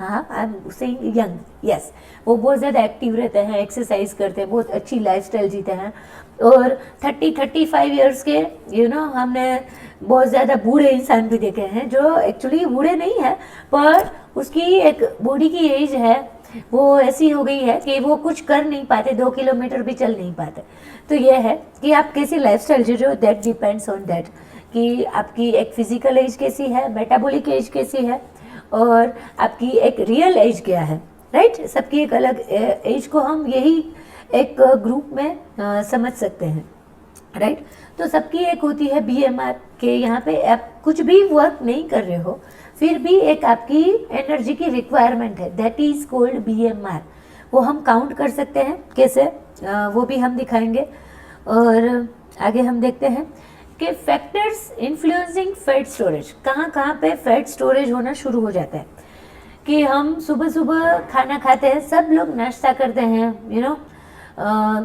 Speaker 1: हाँ, I am saying young, yes, वो बहुत ज़्यादा एक्टिव रहते हैं, एक्सरसाइज करते हैं, बहुत अच्छी लाइफस्टाइल जीते हैं। और 30-35 ईयर्स के हमने बहुत ज़्यादा बूढ़े इंसान भी देखे हैं, जो एक्चुअली बूढ़े नहीं है, पर उसकी एक बॉडी की एज है, वो ऐसी हो गई है कि वो कुछ कर नहीं पाते, 2 किलोमीटर भी चल नहीं पाते। तो ये है कि आप कैसी लाइफस्टाइल जी रहे हो, दैट डिपेंड्स ऑन दैट, कि आपकी एक फिजिकल एज कैसी है, मेटाबॉलिक एज कैसी है, और आपकी एक रियल एज क्या है, राइट। सबकी एक अलग एज को हम यही एक ग्रुप में समझ सकते हैं, राइट। तो सबकी एक होती है BMR के, यहाँ पे आप कुछ भी वर्क नहीं कर रहे हो, फिर भी एक आपकी एनर्जी की रिक्वायरमेंट है, दैट इज कोल्ड BMR। वो हम काउंट कर सकते हैं कैसे, वो भी हम दिखाएंगे। और आगे हम देखते हैं कि फैक्टर्स इन्फ्लुएंसिंग फैट स्टोरेज, कहाँ कहाँ पे फैट स्टोरेज होना शुरू हो जाता है। कि हम सुबह सुबह खाना खाते हैं, सब लोग नाश्ता करते हैं,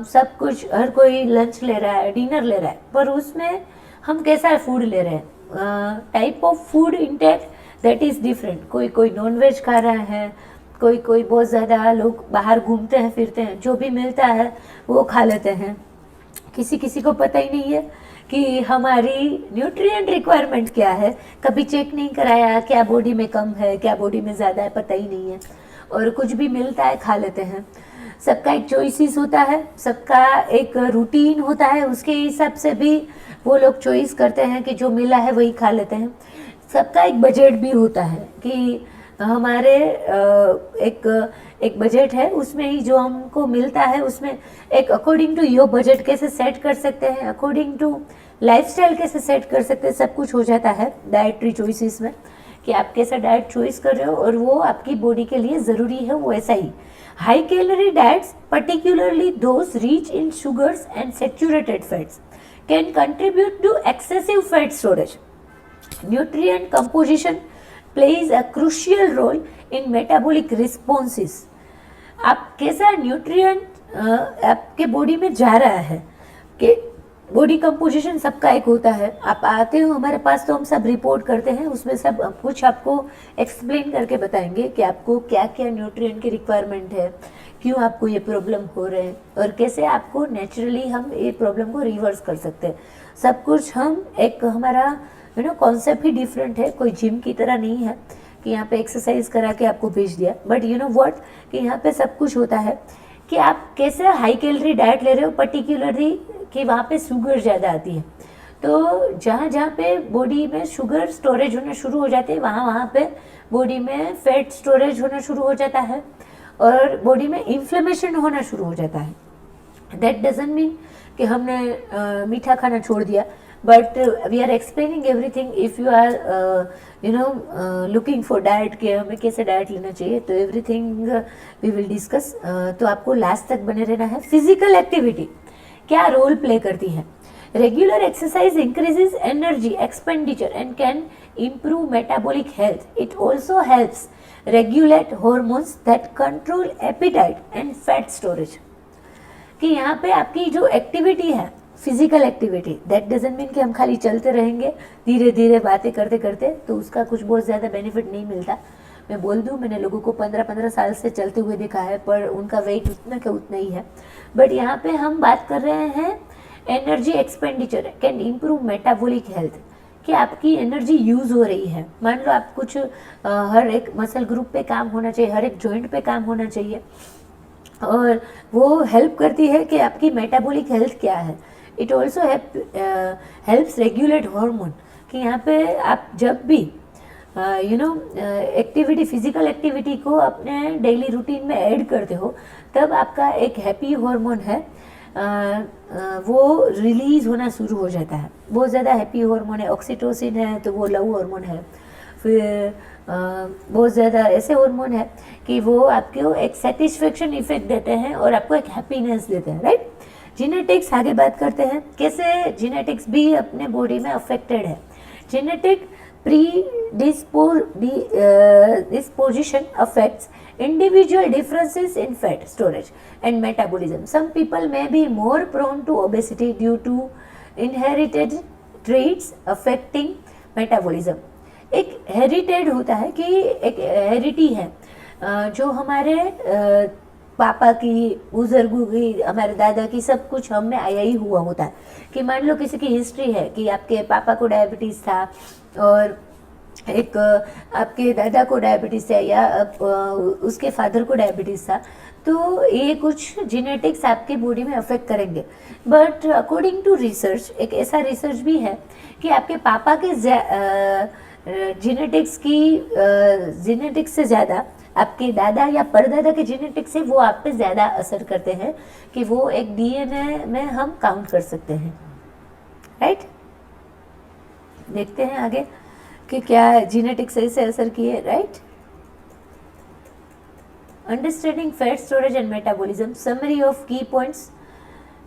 Speaker 1: सब कुछ, हर कोई लंच ले रहा है, डिनर ले रहा है, पर उसमें हम कैसा फूड ले रहे हैं, type of food intake that is different. कोई नॉन वेज खा रहा है, कोई बहुत ज़्यादा लोग बाहर घूमते हैं, फिरते हैं, जो भी मिलता है वो खा लेते हैं। किसी को पता ही नहीं है कि हमारी न्यूट्रिएंट रिक्वायरमेंट क्या है, कभी चेक नहीं कराया, क्या बॉडी में कम है, क्या बॉडी में ज़्यादा है, पता ही नहीं है, और कुछ भी मिलता है खा लेते हैं। सबका एक चॉइसेस होता है, सबका एक रूटीन होता है, उसके हिसाब से भी वो लोग चॉइस करते हैं कि जो मिला है वही खा लेते हैं। सबका एक बजट भी होता है कि हमारे एक बजट है, उसमें ही जो हमको मिलता है उसमें एक अकॉर्डिंग टू योर बजट कैसे सेट कर सकते हैं, अकॉर्डिंग टू लाइफस्टाइल कैसे सेट कर सकते हैं, सब कुछ हो जाता है डाइटरी चॉइसेस में, कि आप कैसा डाइट चॉइस कर रहे हो और वो आपकी बॉडी के लिए ज़रूरी है, वो ऐसा ही। High calorie diets, particularly those rich in sugars and saturated fats, can contribute to excessive fat storage. Nutrient composition plays a crucial role in metabolic responses. आप कैसा न्यूट्रिएंट आपके बॉडी में जा रहा है, कि बॉडी कंपोजिशन सबका एक होता है। आप आते हो हमारे पास तो हम सब रिपोर्ट करते हैं, उसमें सब कुछ आपको एक्सप्लेन करके बताएंगे कि आपको क्या क्या न्यूट्रिएंट की रिक्वायरमेंट है, क्यों आपको ये प्रॉब्लम हो रहे हैं, और कैसे आपको नेचुरली हम ये प्रॉब्लम को रिवर्स कर सकते हैं। सब कुछ हम एक हमारा कॉन्सेप्ट ही डिफरेंट है, कोई जिम की तरह नहीं है कि यहाँ पे एक्सरसाइज करा के आपको भेज दिया, बट व्हाट कि यहाँ पे सब कुछ होता है कि आप कैसे हाई कैलोरी डाइट ले रहे हो, पर्टिकुलरली कि वहाँ पे शुगर ज़्यादा आती है। तो जहाँ जहाँ पे बॉडी में शुगर स्टोरेज होना शुरू हो जाते हैं, वहाँ पे बॉडी में फैट स्टोरेज होना शुरू हो जाता है, और बॉडी में इन्फ्लेमेशन होना शुरू हो जाता है। दैट डजंट मीन कि हमने मीठा खाना छोड़ दिया, but we are explaining everything. If you are looking for diet कि हमें कैसे डाइट लेना चाहिए, तो एवरीथिंग वी विल डिस्कस। तो आपको लास्ट तक बने रहना है। फिजिकल एक्टिविटी क्या रोल प्ले करती है, Regular exercise increases energy expenditure and can improve metabolic health. It also helps regulate hormones that control appetite and fat storage. कि यहाँ पे आपकी जो एक्टिविटी है, physical activity, that doesn't mean कि हम खाली चलते रहेंगे धीरे धीरे बातें करते करते, तो उसका कुछ बहुत ज़्यादा बेनिफिट नहीं मिलता. मैं बोल दूँ, मैंने लोगों को 15-15 साल से चलते हुए देखा है, पर उनका वेट उतना का उतना ही है. बट यहाँ पे हम बात कर रहे हैं energy expenditure can improve metabolic health, कि आपकी एनर्जी यूज़ हो रही है. मान लो आप कुछ हर एक मसल ग्रुप पे काम होना चाहिए, हर एक जॉइंट पे काम होना चाहिए, और वो हेल्प करती है कि आपकी मेटाबॉलिक हेल्थ क्या है. It also helps regulate hormone, कि यहाँ पे आप जब भी एक्टिविटी, फिजिकल एक्टिविटी को अपने डेली रूटीन में ऐड करते हो, तब आपका एक हैप्पी हार्मोन है वो रिलीज होना शुरू हो जाता है. बहुत ज़्यादा हैप्पी हार्मोन है, ऑक्सीटोसिन है तो वो लव हार्मोन है. फिर बहुत ज़्यादा ऐसे हार्मोन है कि वो आपको एक सेटिस्फेक्शन इफेक्ट देते हैं और आपको एक हैप्पीनेस देते हैं, राइट. जेनेटिक्स आगे बात करते हैं, कैसे जेनेटिक्स भी अपने बॉडी में अफेक्टेड है. Genetic predisposition affects individual differences in fat storage and metabolism. Some people may be more prone to obesity due to inherited traits affecting metabolism. एक हेरिटेड होता है कि एक हेरिटी है जो हमारे पापा की, बुजुर्गों की, हमारे दादा की, सब कुछ हम में आया ही हुआ होता है. कि मान लो किसी की हिस्ट्री है कि आपके पापा को डायबिटीज़ था और एक आपके दादा को डायबिटीज़ है, या उसके फादर को डायबिटीज़ था, तो ये कुछ जेनेटिक्स आपके बॉडी में अफेक्ट करेंगे. बट अकॉर्डिंग टू रिसर्च, एक ऐसा रिसर्च भी है कि आपके पापा के जेनेटिक्स से ज़्यादा आपके दादा या परदादा के जेनेटिक्स से वो आप पे ज़्यादा असर करते हैं, कि वो एक डीएनए में हम काउंट कर सकते हैं, राइट. देखते हैं आगे कि क्या जेनेटिक्स से असर किए, right. Understanding fat storage and metabolism, summary of key points,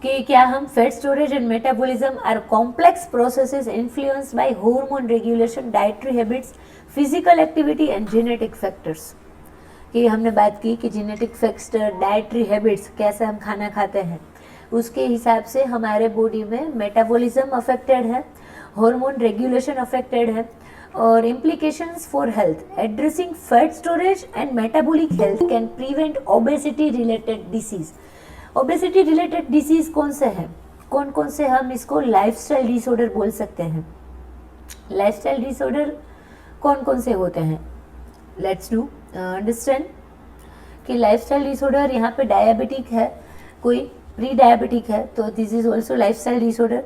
Speaker 1: कि क्या हम fat storage and metabolism are complex processes influenced by hormone regulation, dietary habits, physical activity and genetic factors. कि हमने बात की कि जेनेटिक फैक्टर, डाइटरी हैबिट्स, कैसे हम खाना खाते हैं, उसके हिसाब से हमारे बॉडी में मेटाबॉलिज्म अफेक्टेड है, हार्मोन रेगुलेशन अफेक्टेड है, और implications for health. Addressing fat storage and metabolic health can prevent obesity related disease. Obesity related disease कौन से हैं, कौन कौन से हम इसको लाइफस्टाइल डिसऑर्डर बोल सकते हैं. लाइफस्टाइल डिसऑर्डर कौन कौन से होते हैं, लेट्स डू अंडरस्टैंड. कि लाइफस्टाइल डिसऑर्डर, यहाँ पे डायबिटिक है, कोई प्री डायबिटिक है, तो this is also lifestyle disorder.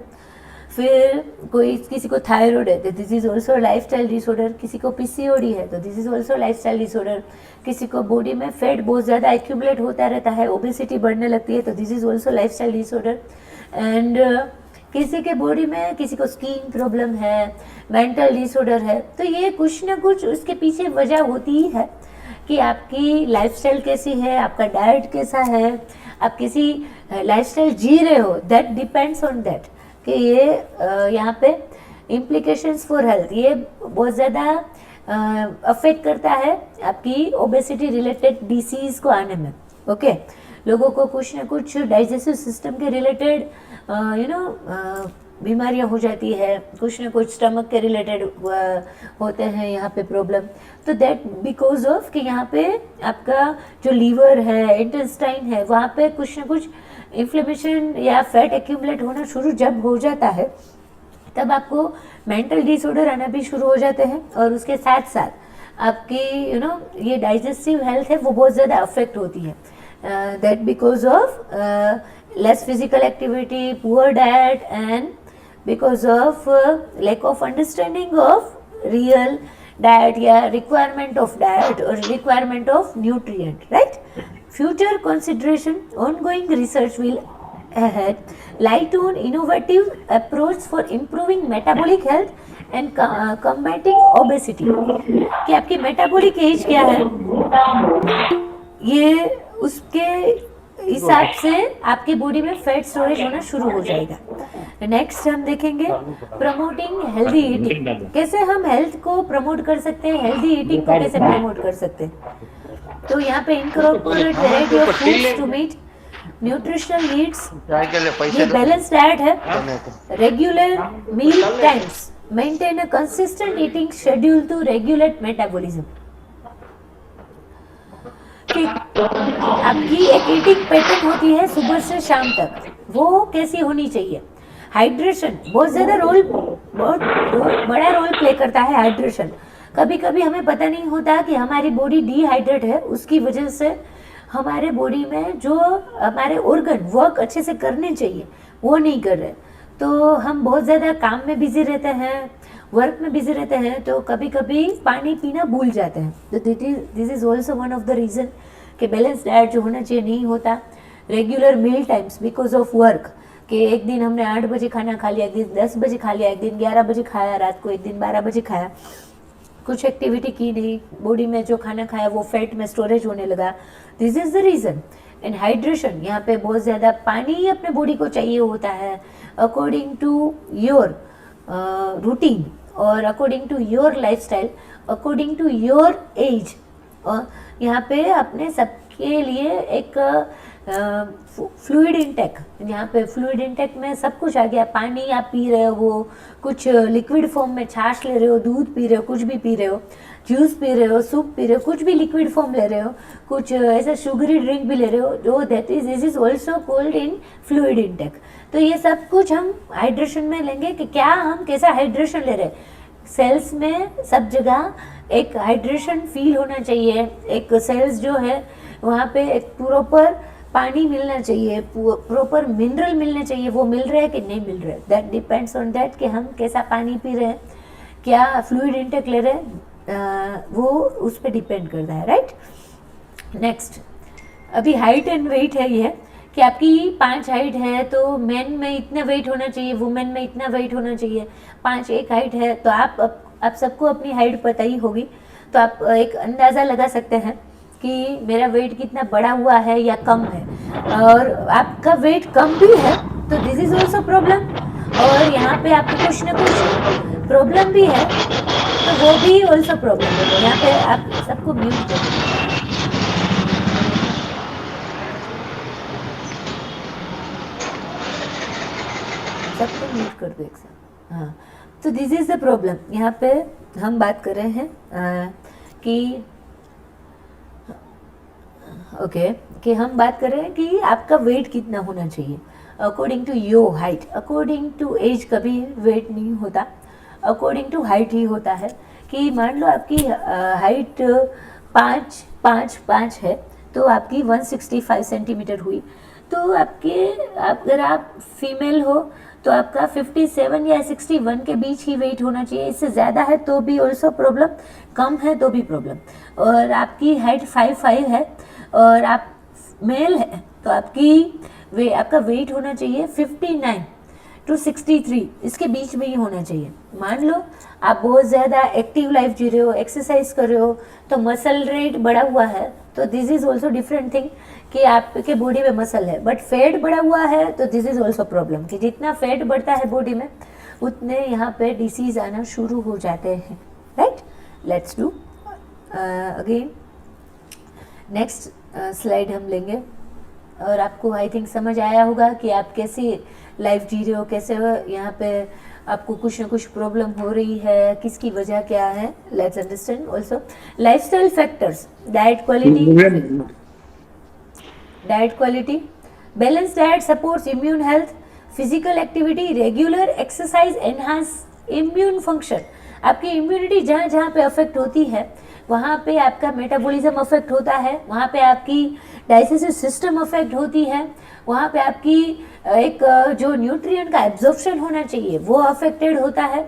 Speaker 1: फिर कोई, किसी को थायराइड है तो this is also lifestyle disorder. किसी को पीसीओडी है तो this is also lifestyle disorder. किसी को बॉडी में फैट बहुत ज़्यादा एक्यूमुलेट होता रहता है, ओबेसिटी बढ़ने लगती है, तो this is also lifestyle disorder. And किसी के बॉडी में, किसी को स्किन प्रॉब्लम है, मेंटल डिसऑर्डर है, तो ये कुछ ना कुछ उसके पीछे वजह होती ही है कि आपकी लाइफस्टाइल कैसी है, आपका डाइट कैसा है, आप किसी लाइफस्टाइल जी रहे हो, दैट डिपेंड्स ऑन दैट. कि ये यहाँ पे इम्प्लीकेशंस फॉर हेल्थ, ये बहुत ज़्यादा अफेक्ट करता है आपकी ओबेसिटी रिलेटेड डिसीज़ को आने में. ओके, लोगों को कुछ ना कुछ डाइजेस्टिव सिस्टम के रिलेटेड बीमारियां हो जाती है, कुछ ना कुछ स्टमक के रिलेटेड होते हैं यहाँ पे प्रॉब्लम. तो दैट बिकॉज ऑफ कि यहाँ पे आपका जो लीवर है, इंटेस्टाइन है, वहाँ पे कुछ ना कुछ इन्फ्लेमेशन या फैट एक्यूमुलेट होना शुरू जब हो जाता है, तब आपको मेंटल डिसऑर्डर आना भी शुरू हो जाते हैं. और उसके साथ साथ आपकी ये डाइजेस्टिव हेल्थ है वो बहुत ज़्यादा अफेक्ट होती है. That because of less physical activity, poor diet, and because of lack of understanding of real diet या requirement of diet or requirement of nutrient, right. Future consideration, ongoing research will ahead light on innovative approach for improving metabolic health and combating obesity. कि आपकी metabolic age क्या है, ये उसके हिसाब से आपके बॉडी में फैट स्टोरेज होना शुरू हो जाएगा. नेक्स्ट हम देखेंगे प्रमोटिंग हेल्दी ईटिंग, कैसे हम हेल्थ को प्रमोट कर सकते हैं, हेल्दी ईटिंग को कैसे प्रमोट कर सकते हैं। तो यहाँ पे incorporate variety of foods to meet nutritional needs, ये बैलेंस डाइट है, regular meal times, maintain a consistent eating schedule to regulate metabolism. कि आपकी एक ईटिंग पैटर्न होती है सुबह से शाम तक, वो कैसी होनी चाहिए। हाइड्रेशन बहुत ज़्यादा बहुत बड़ा रोल प्ले करता है हाइड्रेशन। कभी कभी हमें पता नहीं होता कि हमारी बॉडी डिहाइड्रेट है, उसकी वजह से हमारे बॉडी में जो हमारे ऑर्गन वर्क अच्छे से करने चाहिए वो नहीं कर रहे, तो हम बहुत ज़्यादा काम में बिजी रहते हैं, वर्क में बिजी रहते हैं, तो कभी कभी पानी पीना भूल जाते हैं। तो this is also one of the reason कि बैलेंस डाइट जो होना चाहिए नहीं होता। Regular meal times because of work, कि एक दिन हमने 8 बजे खाना खा लिया, एक दिन 10 बजे खा लिया, एक दिन 11 बजे खाया रात को, एक दिन 12 बजे खाया, कुछ एक्टिविटी की नहीं, बॉडी में जो खाना खाया वो फैट में स्टोरेज होने लगा। This is the reason. And hydration, यहाँ पे बहुत ज़्यादा पानी अपने बॉडी को चाहिए होता है अकॉर्डिंग टू योर रूटीन और according to your lifestyle, according to your age. यहाँ पे अपने सबके लिए एक फ्लूइड इंटेक, यहाँ पे फ्लूइड इंटेक में सब कुछ आ गया। पानी आप पी रहे हो, कुछ लिक्विड फॉर्म में छाछ ले रहे हो, दूध पी रहे हो, कुछ भी पी रहे हो, जूस पी रहे हो, सूप पी रहे हो, कुछ भी लिक्विड फॉर्म ले रहे हो, कुछ ऐसा शुगरी ड्रिंक भी ले रहे हो, जो that is this is also called in fluid intake. तो ये सब कुछ हम हाइड्रेशन में लेंगे कि क्या हम कैसा हाइड्रेशन ले रहे हैं। सेल्स में सब जगह एक हाइड्रेशन फील होना चाहिए, एक सेल्स जो है वहाँ पे एक प्रॉपर पानी मिलना चाहिए, प्रॉपर मिनरल मिलने चाहिए, वो मिल रहा है कि नहीं मिल रहा है, दैट डिपेंड्स ऑन दैट कि हम कैसा पानी पी रहे हैं, क्या फ्लूइड इंटेक ले रहे हैं, वो उस पर डिपेंड करता है, राइट। नेक्स्ट, अभी हाइट एंड वेट है ये कि आपकी 5 हाइट है तो मेन में इतना वेट होना चाहिए, वुमेन में इतना वेट होना चाहिए। 5 एक हाइट है तो आप सबको अपनी हाइट पता ही होगी, तो आप एक अंदाज़ा लगा सकते हैं कि मेरा वेट कितना बढ़ा हुआ है या कम है। और आपका वेट कम भी है तो दिस इज ऑल्सो प्रॉब्लम, और यहाँ पे आपको कुछ ना कुछ प्रॉब्लम भी है तो वो भी ऑल्सो प्रॉब्लम है। यहाँ पे आप सबको म्यूट कर दो, सबको म्यूट कर दो एक साथ। हाँ, तो दिस इज द प्रॉब्लम। यहाँ पे हम बात कर रहे हैं कि कि हम बात कर रहे हैं कि आपका वेट कितना होना चाहिए according to your height. According to age कभी वेट नहीं होता, अकॉर्डिंग टू हाइट ही होता है। कि मान लो आपकी हाइट 5 है तो आपकी 165 सेंटीमीटर हुई, तो अगर आप फीमेल हो तो आपका 57 या 61 के बीच ही वेट होना चाहिए। इससे ज़्यादा है तो भी ऑल्सो प्रॉब्लम, कम है तो भी प्रॉब्लम। और आपकी हाइट 5'5" है और आप मेल है तो आपका वेट होना चाहिए 59 to 63, इसके बीच में ही होना चाहिए। मान लो आप बहुत ज़्यादा एक्टिव लाइफ जी रहे हो, एक्सरसाइज कर रहे हो, तो मसल रेट बढ़ा हुआ है, तो this is also different thing कि आपके बॉडी में मसल है। बट फैट बढ़ा हुआ है तो दिस इज ऑल्सो प्रॉब्लम कि जितना फैट बढ़ता है बॉडी में उतने यहाँ पे डिसीज आना शुरू हो जाते हैं, right. Let's do again next slide हम लेंगे और आपको आई थिंक समझ आया होगा कि आप कैसी लाइफ जी रहे हो, कैसे यहाँ पे आपको कुछ ना कुछ प्रॉब्लम हो रही है, किसकी वजह क्या है। Let's understand also lifestyle factors, diet quality, balance diet supports immune health, physical activity, regular exercise enhance immune function. आपकी इम्यूनिटी जहाँ जहाँ पे अफेक्ट होती है वहाँ पे आपका मेटाबॉलिज्म अफेक्ट होता है, वहाँ पे आपकी डाइजेस्टिव सिस्टम अफेक्ट होती है, वहाँ पे आपकी एक जो न्यूट्रिएंट का एब्जॉर्प्शन होना चाहिए वो अफेक्टेड होता है।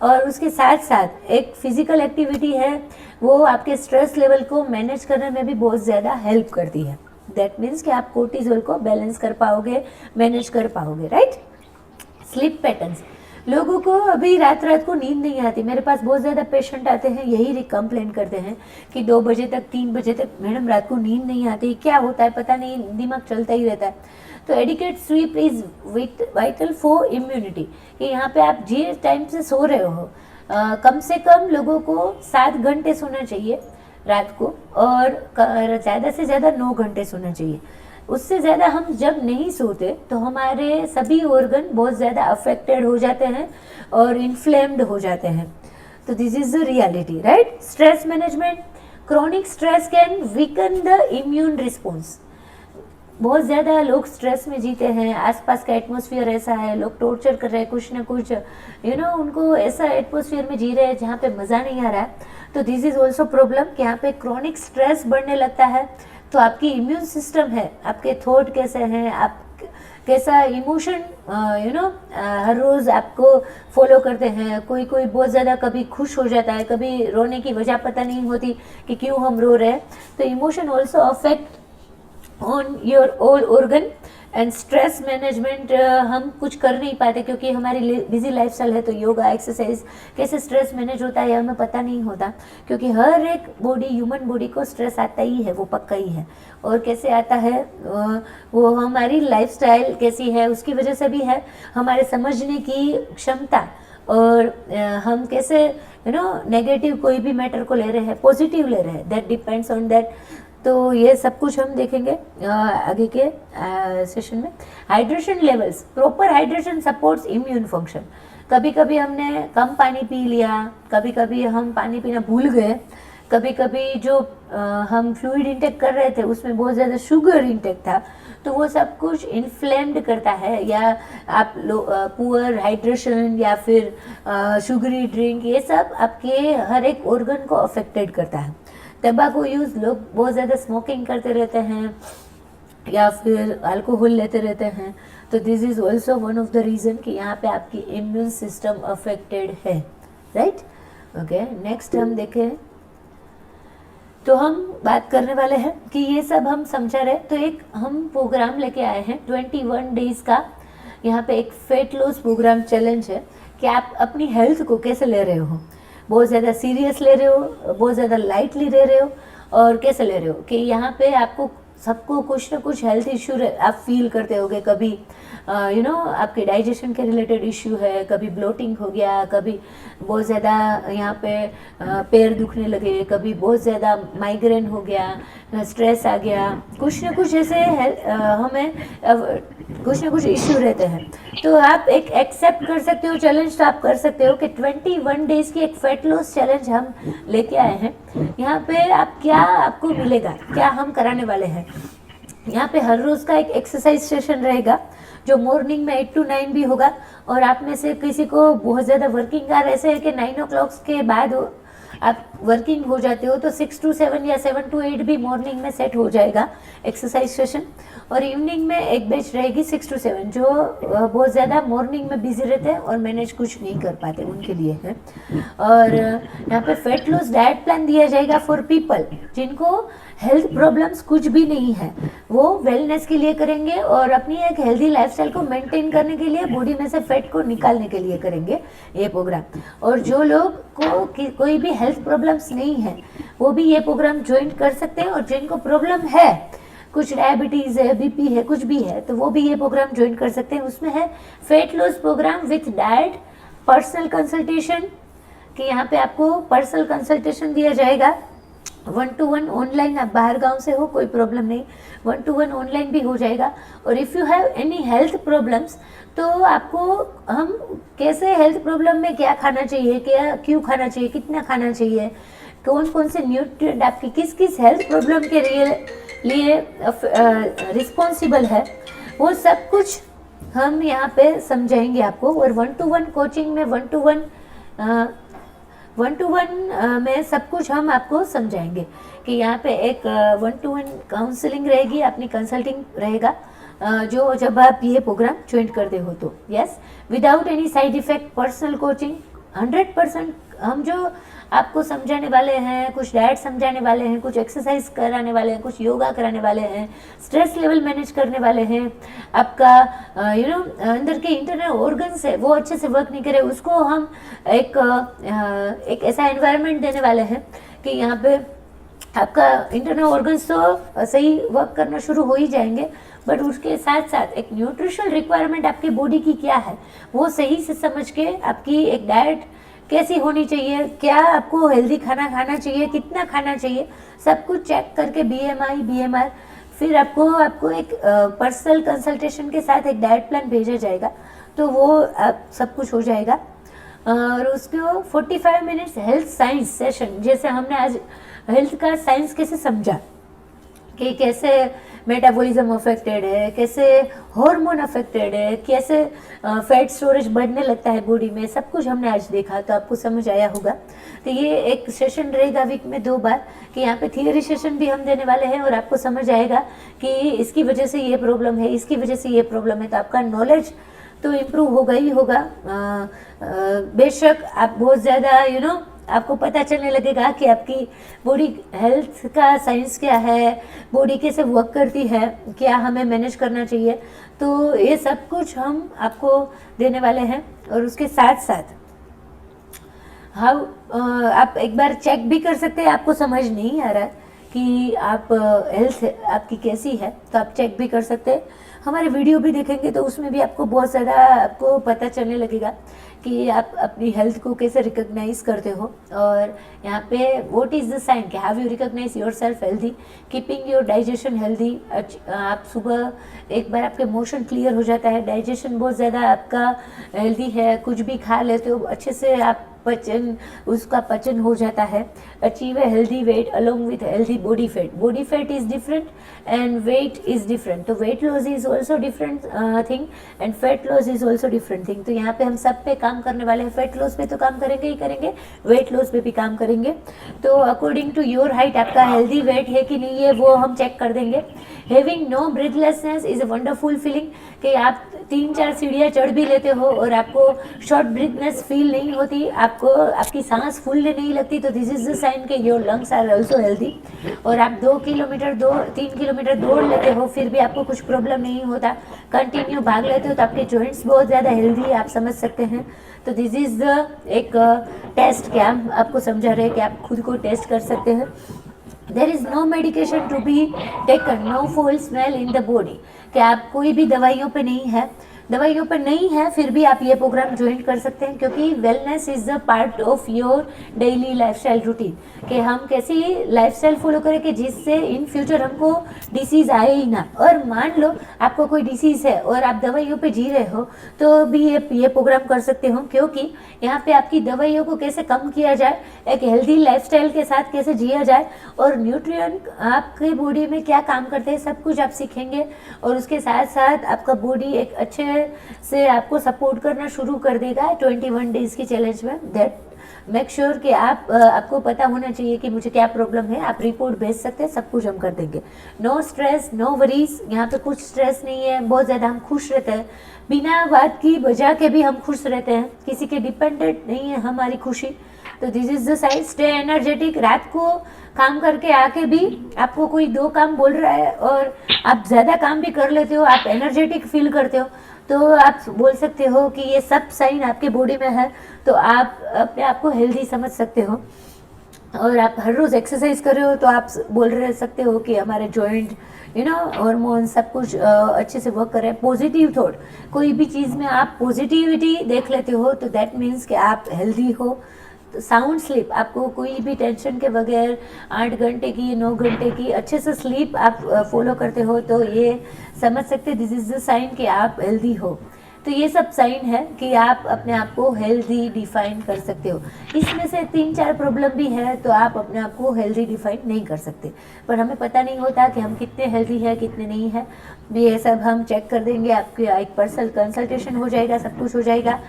Speaker 1: और उसके साथ साथ एक फिजिकल एक्टिविटी है वो आपके स्ट्रेस लेवल को मैनेज करने में भी बहुत ज़्यादा हेल्प करती है। दैट मीन्स कि आप कोर्टिजोल को बैलेंस कर पाओगे, मैनेज कर पाओगे, राइट। स्लीप पैटर्न्स, लोगों को अभी रात रात को नींद नहीं आती। मेरे पास बहुत ज़्यादा पेशेंट आते हैं, यही कंप्लेन करते हैं कि 2 बजे तक 3 बजे तक मैडम रात को नींद नहीं आती, क्या होता है पता नहीं, दिमाग चलता ही रहता है। तो adequate sleep is vital for immunity, कि यहाँ पे आप जिस टाइम से सो रहे हो कम से कम लोगों को 7 घंटे सोना चाहिए रात को, और ज़्यादा से ज़्यादा 9 घंटे सोना चाहिए। उससे ज़्यादा हम जब नहीं सोते तो हमारे सभी ऑर्गन बहुत ज़्यादा अफेक्टेड हो जाते हैं और इन्फ्लेम्ड हो जाते हैं। तो this is the reality, right. Stress management, chronic stress can weaken the immune response. बहुत ज़्यादा लोग स्ट्रेस में जीते हैं, आसपास का एटमॉस्फेयर ऐसा है, लोग टॉर्चर कर रहे हैं कुछ ना कुछ, उनको ऐसा एटमॉस्फेयर में जी रहे हैं जहाँ पे मज़ा नहीं आ रहा है। तो दिस इज़ ऑल्सो प्रॉब्लम कि यहाँ पे क्रॉनिक स्ट्रेस बढ़ने लगता है। तो आपकी इम्यून सिस्टम है, आपके थॉट कैसे हैं, आप कैसा इमोशन हर रोज़ आपको फॉलो करते हैं। कोई कोई बहुत ज़्यादा कभी खुश हो जाता है, कभी रोने की वजह पता नहीं होती कि क्यों हम रो रहे हैं। तो emotion also affect on your all organ and stress management हम कुछ कर नहीं पाते क्योंकि हमारी बिजी लाइफस्टाइल है। तो योगा, एक्सरसाइज, कैसे स्ट्रेस मैनेज होता है हमें पता नहीं होता, क्योंकि हर एक बॉडी, ह्यूमन बॉडी को स्ट्रेस आता ही है, वो पक्का ही है। और कैसे आता है वो हमारी लाइफस्टाइल कैसी है उसकी वजह से भी है, हमारे समझने की क्षमता, और हम कैसे नेगेटिव कोई भी मैटर को ले रहे हैं, पॉजिटिव ले रहे हैं, दैट डिपेंड्स ऑन दैट। तो ये सब कुछ हम देखेंगे आगे के सेशन में। Hydration levels, proper hydration supports immune function. कभी कभी हमने कम पानी पी लिया, कभी कभी हम पानी पीना भूल गए, कभी कभी जो हम फ्लूइड इंटेक कर रहे थे उसमें बहुत ज़्यादा शुगर इंटेक था, तो वो सब कुछ इन्फ्लेम्ड करता है। या आप पुअर हाइड्रेशन या फिर शुगरी ड्रिंक, ये सब आपके हर एक ऑर्गन को अफेक्टेड करता है। तंबाकू यूज़, लोग बहुत ज़्यादा स्मोकिंग करते रहते हैं या फिर अल्कोहल लेते रहते हैं, तो this is also one of the reason कि यहाँ पे आपकी इम्यून सिस्टम अफेक्टेड है, राइट। ओके, नेक्स्ट हम देखें तो हम बात करने वाले हैं कि ये सब हम समझा रहे। तो एक हम प्रोग्राम लेके आए हैं 21 डेज़ का, यहाँ पे एक फेट लॉस प्रोग्राम चैलेंज है कि आप अपनी हेल्थ को कैसे ले रहे हो, बहुत ज़्यादा सीरियस ले रहे हो, बहुत ज़्यादा लाइटली ले रहे हो, और कैसे ले रहे हो कि यहाँ पे आपको सबको कुछ ना कुछ हेल्थ इश्यू आप फील करते होगे। कभी आपके डाइजेशन के रिलेटेड इश्यू है, कभी ब्लोटिंग हो गया, कभी बहुत ज़्यादा यहाँ पे पैर दुखने लगे, कभी बहुत ज़्यादा माइग्रेन हो गया, स्ट्रेस आ गया, कुछ ना कुछ ऐसे हमें कुछ ना कुछ इश्यू रहते हैं। तो आप एक एक्सेप्ट कर सकते हो चैलेंज, तो आप कर सकते हो कि 21 डेज़ की एक फैट लॉस चैलेंज हम लेके आए हैं। यहाँ पे आपको मिलेगा, क्या हम कराने वाले हैं। यहाँ पे हर रोज़ का एक एक्सरसाइज सेशन रहेगा जो मॉर्निंग में 8 to 9 भी होगा, और आप में से किसी को बहुत ज़्यादा वर्किंग आवर ऐसे है कि 9 o'clock के बाद आप वर्किंग हो जाते हो, तो 6 to 7 या 7 to 8 भी मॉर्निंग में सेट हो जाएगा एक्सरसाइज सेशन। और इवनिंग में एक बैच रहेगी 6 to 7, जो बहुत ज़्यादा मॉर्निंग में बिजी रहते हैं और मैनेज कुछ नहीं कर पाते, उनके लिए है। और यहाँ पे फैट लॉस डाइट प्लान दिया जाएगा फॉर पीपल जिनको हेल्थ प्रॉब्लम्स कुछ भी नहीं है, वो वेलनेस के लिए करेंगे और अपनी एक हेल्दी लाइफस्टाइल को मेंटेन करने के लिए, बॉडी में से फैट को निकालने के लिए करेंगे ये प्रोग्राम। और जो लोग को कोई भी हेल्थ प्रॉब्लम्स नहीं है वो भी ये प्रोग्राम ज्वाइन कर सकते हैं, और जिनको प्रॉब्लम है, कुछ डायबिटीज़ है, बीपी है, कुछ भी है, तो वो भी ये प्रोग्राम ज्वाइन कर सकते हैं। उसमें है fat loss program with diet, personal consultation, कि यहाँ पे आपको पर्सनल कंसल्टेशन दिया जाएगा 1-to-1 ऑनलाइन। आप बाहर गांव से हो कोई प्रॉब्लम नहीं, 1-to-1 ऑनलाइन भी हो जाएगा। और if you have any health problems, तो आपको हम कैसे हेल्थ प्रॉब्लम में क्या खाना चाहिए, क्या क्यों खाना चाहिए, कितना खाना चाहिए, कौन कौन से न्यूट्रिएंट आपकी किस किस हेल्थ प्रॉब्लम के लिए रिस्पॉन्सिबल है, वो सब कुछ हम यहाँ पे समझाएंगे आपको। और 1-to-1 कोचिंग में 1-to-1 में सब कुछ हम आपको समझाएंगे कि यहाँ पे एक 1-to-1 काउंसलिंग रहेगी, अपनी कंसल्टिंग रहेगा, जो जब आप ये प्रोग्राम ज्वाइन करते हो तो। Yes, without any side effect, personal coaching 100%। हम जो आपको समझाने वाले हैं, कुछ डाइट समझाने वाले हैं, कुछ एक्सरसाइज कराने वाले हैं, कुछ योगा कराने वाले हैं, स्ट्रेस लेवल मैनेज करने वाले हैं। आपका अंदर के इंटरनल ऑर्गन्स है वो अच्छे से वर्क नहीं करे, उसको हम एक ऐसा एनवायरनमेंट देने वाले हैं कि यहाँ पे आपका इंटरनल ऑर्गन्स तो सही वर्क करना शुरू हो ही जाएंगे, बट उसके साथ साथ एक न्यूट्रिशनल रिक्वायरमेंट आपकी बॉडी की क्या है वो सही से समझ के आपकी एक डाइट कैसी होनी चाहिए, क्या आपको हेल्दी खाना खाना चाहिए, कितना खाना चाहिए, सब कुछ चेक करके BMI, फिर आपको एक पर्सनल कंसल्टेशन के साथ एक डाइट प्लान भेजा जाएगा, तो वो आप सब कुछ हो जाएगा। और उसको 45 मिनट्स हेल्थ साइंस सेशन, जैसे हमने आज हेल्थ का साइंस कैसे समझा कि कैसे मेटाबॉलिज्म अफेक्टेड है, कैसे हार्मोन अफेक्टेड है, कैसे फैट स्टोरेज बढ़ने लगता है बॉडी में, सब कुछ हमने आज देखा, तो आपको समझ आया होगा। तो ये एक सेशन रहेगा वीक में 2 बार कि यहाँ पे थियरी सेशन भी हम देने वाले हैं और आपको समझ आएगा कि इसकी वजह से ये प्रॉब्लम है, इसकी वजह से ये प्रॉब्लम है, तो आपका नॉलेज तो इम्प्रूव होगा ही होगा। बेशक आप बहुत ज़्यादा आपको पता चलने लगेगा कि आपकी बॉडी हेल्थ का साइंस क्या है, बॉडी कैसे वर्क करती है, क्या हमें मैनेज करना चाहिए, तो ये सब कुछ हम आपको देने वाले हैं। और उसके साथ साथ आप एक बार चेक भी कर सकते हैं, आपको समझ नहीं आ रहा कि आप हेल्थ आपकी कैसी है तो आप चेक भी कर सकते हैं। हमारे वीडियो भी देखेंगे तो उसमें भी आपको बहुत ज़्यादा आपको पता चलने लगेगा कि आप अपनी हेल्थ को कैसे रिकॉग्नाइज करते हो। और यहाँ पे व्हाट इज़ द साइन कि how you recognize yourself healthy, keeping your digestion healthy. आप सुबह एक बार आपके मोशन क्लियर हो जाता है, डाइजेशन बहुत ज़्यादा आपका हेल्दी है, कुछ भी खा लेते हो अच्छे से, आप उसका पचन हो जाता है। Achieve a healthy weight along with healthy body fat. Body fat is different and weight is different, तो weight loss is also different thing and fat loss is also different thing. तो यहाँ पे हम सब पे काम करने वाले हैं, फैट लॉस पे तो काम करेंगे ही करेंगे, वेट लॉस पे भी काम करेंगे। तो अकॉर्डिंग टू योर हाइट आपका हेल्दी वेट है कि नहीं है वो हम चेक कर देंगे। Having no breathlessness is a wonderful feeling कि आप 3-4 सीढ़ियाँ चढ़ भी लेते हो और आपको शॉर्ट ब्रीथनेस फील नहीं होती, आपको आपकी सांस फूलने नहीं लगती, तो दिस इज द साइन कि your lungs are also healthy. और आप 3 किलोमीटर दौड़ लेते हो फिर भी आपको कुछ प्रॉब्लम नहीं होता, कंटिन्यू भाग लेते हो तो आपके जॉइंट्स बहुत ज़्यादा हेल्दी है, आप समझ सकते हैं। तो दिस इज द एक टेस्ट, क्या हम आपको समझा रहे हैं कि आप खुद को टेस्ट कर सकते हैं। There is no medication to be taken, no foul smell in the body, कि आप कोई भी दवाइयों पे नहीं है फिर भी आप ये प्रोग्राम ज्वाइन कर सकते हैं, क्योंकि wellness is the part of your daily lifestyle routine, कि हम कैसी लाइफस्टाइल फॉलो करें कि जिससे इन फ्यूचर हमको डिसीज आए ही ना। और मान लो आपको कोई डिसीज है और आप दवाइयों पे जी रहे हो तो भी ये प्रोग्राम कर सकते हो, क्योंकि यहाँ पे आपकी दवाइयों को कैसे कम किया जाए, एक हेल्दी लाइफस्टाइल के साथ कैसे जिया जाए और न्यूट्रिएंट आपके बॉडी में क्या काम करते हैं सब कुछ आप सीखेंगे। और उसके साथ साथ आपका बॉडी एक अच्छे से आपको सपोर्ट करना शुरू कर देगा 21 डेज की चैलेंज में। दैट मेक श्योर कि आपको पता होना चाहिए कि मुझे क्या प्रॉब्लम है, आप रिपोर्ट भेज सकते हैं, सब कुछ हम कर देंगे। नो स्ट्रेस नो वरीज, यहाँ पे कुछ स्ट्रेस नहीं है, बहुत ज़्यादा हम खुश रहते हैं, बिना बात की वजह के भी हम खुश रहते हैं, किसी के डिपेंडेंट नहीं है हमारी खुशी। तो this is the side, stay energetic. रात को काम करके आके भी आपको कोई 2 काम बोल रहा है और आप ज़्यादा काम भी कर लेते हो, आप एनर्जेटिक फील करते हो, तो आप बोल सकते हो कि ये सब साइन आपके बॉडी में है, तो आप अपने आप को हेल्दी समझ सकते हो। और आप हर रोज़ एक्सरसाइज कर रहे हो तो आप बोल रहे सकते हो कि हमारे जॉइंट हार्मोन सब कुछ अच्छे से वर्क कर रहे हैं। पॉजिटिव थॉट, कोई भी चीज़ में आप पॉजिटिविटी देख लेते हो तो दैट मीन्स कि आप हेल्दी हो। साउंड स्लीप, आपको कोई भी टेंशन के बगैर 8 घंटे की 9 घंटे की अच्छे से स्लीप आप फॉलो करते हो तो ये समझ सकते दिस इज द साइन कि आप हेल्दी हो। तो ये सब साइन है कि आप अपने आप को हेल्दी डिफाइन कर सकते हो। इसमें से 3-4 प्रॉब्लम भी है तो आप अपने आप को हेल्दी डिफाइन नहीं कर सकते, पर हमें पता नहीं होता कि हम कितने हेल्दी है कितने नहीं है, भी ये सब हम चेक कर देंगे, आपके एक पर्सनल कंसल्टेशन हो जाएगा, सब कुछ हो जाएगा।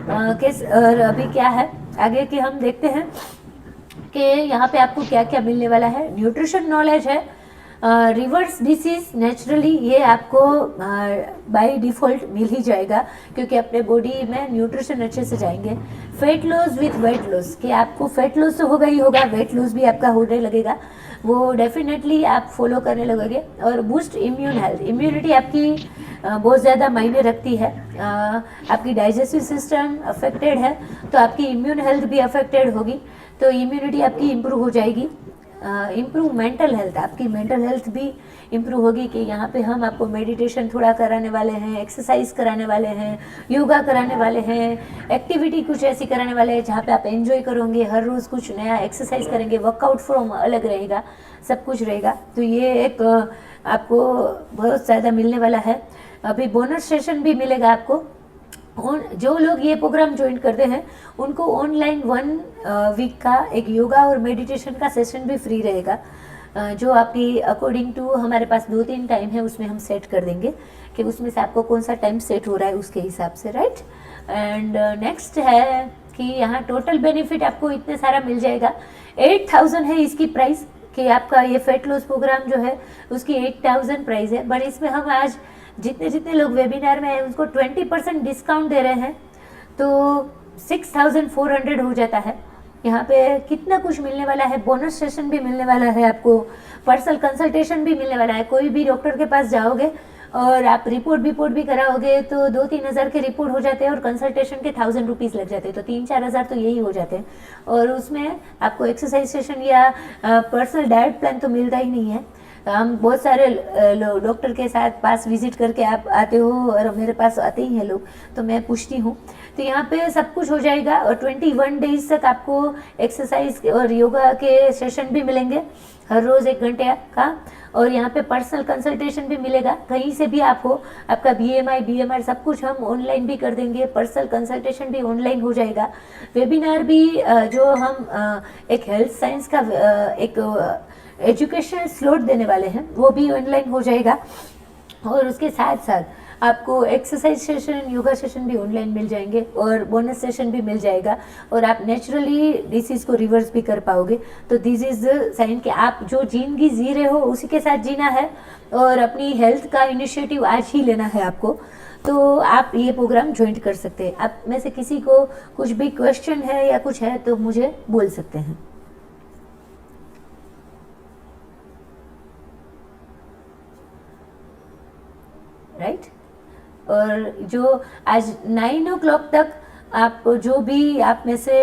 Speaker 1: और अभी क्या है आगे कि हम देखते हैं कि यहाँ पे आपको क्या क्या मिलने वाला है। न्यूट्रिशन नॉलेज है, रिवर्स डिसीज नेचुरली ये आपको बाय डिफ़ॉल्ट मिल ही जाएगा, क्योंकि अपने बॉडी में न्यूट्रिशन अच्छे से जाएंगे। Fat loss with weight loss, कि आपको फैट लॉस तो होगा ही होगा, वेट लॉस भी आपका होने लगेगा, वो डेफिनेटली आप फॉलो करने लगोगे। और बूस्ट इम्यून हेल्थ, इम्यूनिटी आपकी बहुत ज़्यादा मायने रखती है। आपकी डाइजेस्टिव सिस्टम अफेक्टेड है तो आपकी इम्यून हेल्थ भी अफेक्टेड होगी, तो इम्यूनिटी आपकी इम्प्रूव हो जाएगी। इम्प्रूव मेंटल हेल्थ, आपकी मेंटल हेल्थ भी इम्प्रूव होगी, कि यहाँ पे हम आपको मेडिटेशन थोड़ा कराने वाले हैं, एक्सरसाइज कराने वाले हैं, योगा कराने वाले हैं, एक्टिविटी कुछ ऐसी कराने वाले हैं जहाँ पे आप एंजॉय करोगे, हर रोज़ कुछ नया एक्सरसाइज करेंगे, वर्कआउट फ्रॉम अलग रहेगा, सब कुछ रहेगा। तो ये एक आपको बहुत ज़्यादा मिलने वाला है। अभी बोनस सेशन भी मिलेगा आपको। जो लोग ये प्रोग्राम ज्वाइन करते हैं उनको ऑनलाइन 1 वीक का एक योगा और मेडिटेशन का सेशन भी फ्री रहेगा, जो आपकी अकॉर्डिंग टू हमारे पास 2-3 टाइम है, उसमें हम सेट कर देंगे कि उसमें से आपको कौन सा टाइम सेट हो रहा है उसके हिसाब से, राइट। एंड नेक्स्ट है कि यहाँ टोटल बेनिफिट आपको इतने सारा मिल जाएगा। 8000 है इसकी प्राइस, कि आपका ये फैट लॉस प्रोग्राम जो है उसकी 8000 प्राइस है, बट इसमें हम आज जितने जितने लोग वेबिनार में हैं उसको 20% डिस्काउंट दे रहे हैं, तो 6400 हो जाता है। यहाँ पे कितना कुछ मिलने वाला है, बोनस सेशन भी मिलने वाला है आपको, पर्सनल कंसल्टेशन भी मिलने वाला है। कोई भी डॉक्टर के पास जाओगे और आप रिपोर्ट भी कराओगे तो 2-3 हज़ार के रिपोर्ट हो जाते हैं, और कंसल्टेशन के 1000 रुपीज़ लग जाते हैं, तो 3-4 हज़ार तो यही हो जाते हैं। और उसमें आपको एक्सरसाइज सेशन या पर्सनल डाइट प्लान तो मिलता ही नहीं है। हम बहुत सारे डॉक्टर के साथ पास विजिट करके आप आते हो, और मेरे पास आते ही हैं लोग, तो मैं पूछती हूँ। तो यहाँ पे सब कुछ हो जाएगा, और 21 डेज तक आपको एक्सरसाइज और योगा के सेशन भी मिलेंगे, हर रोज़ 1 घंटे का। और यहाँ पे पर्सनल कंसल्टेशन भी मिलेगा, कहीं से भी आप हो, आपका BMI BMR सब कुछ हम ऑनलाइन भी कर देंगे, पर्सनल कंसल्टेशन भी ऑनलाइन हो जाएगा। वेबिनार भी जो हम एक हेल्थ साइंस का एक एजुकेशनल स्लॉट देने वाले हैं, वो भी ऑनलाइन हो जाएगा। और उसके साथ साथ आपको एक्सरसाइज सेशन, योगा सेशन भी ऑनलाइन मिल जाएंगे, और बोनस सेशन भी मिल जाएगा, और आप नेचुरली डिसीज़ को रिवर्स भी कर पाओगे। तो दिस इज़ द साइन कि आप जो जिंदगी जी रहे हो उसी के साथ जीना है, और अपनी हेल्थ का इनिशिएटिव आज ही लेना है आपको। तो आप ये प्रोग्राम ज्वाइन कर सकते हैं। आप में से किसी को कुछ भी क्वेश्चन है या कुछ है तो मुझे बोल सकते हैं, राइट। और जो आज 9 o'clock तक आप जो भी आप में से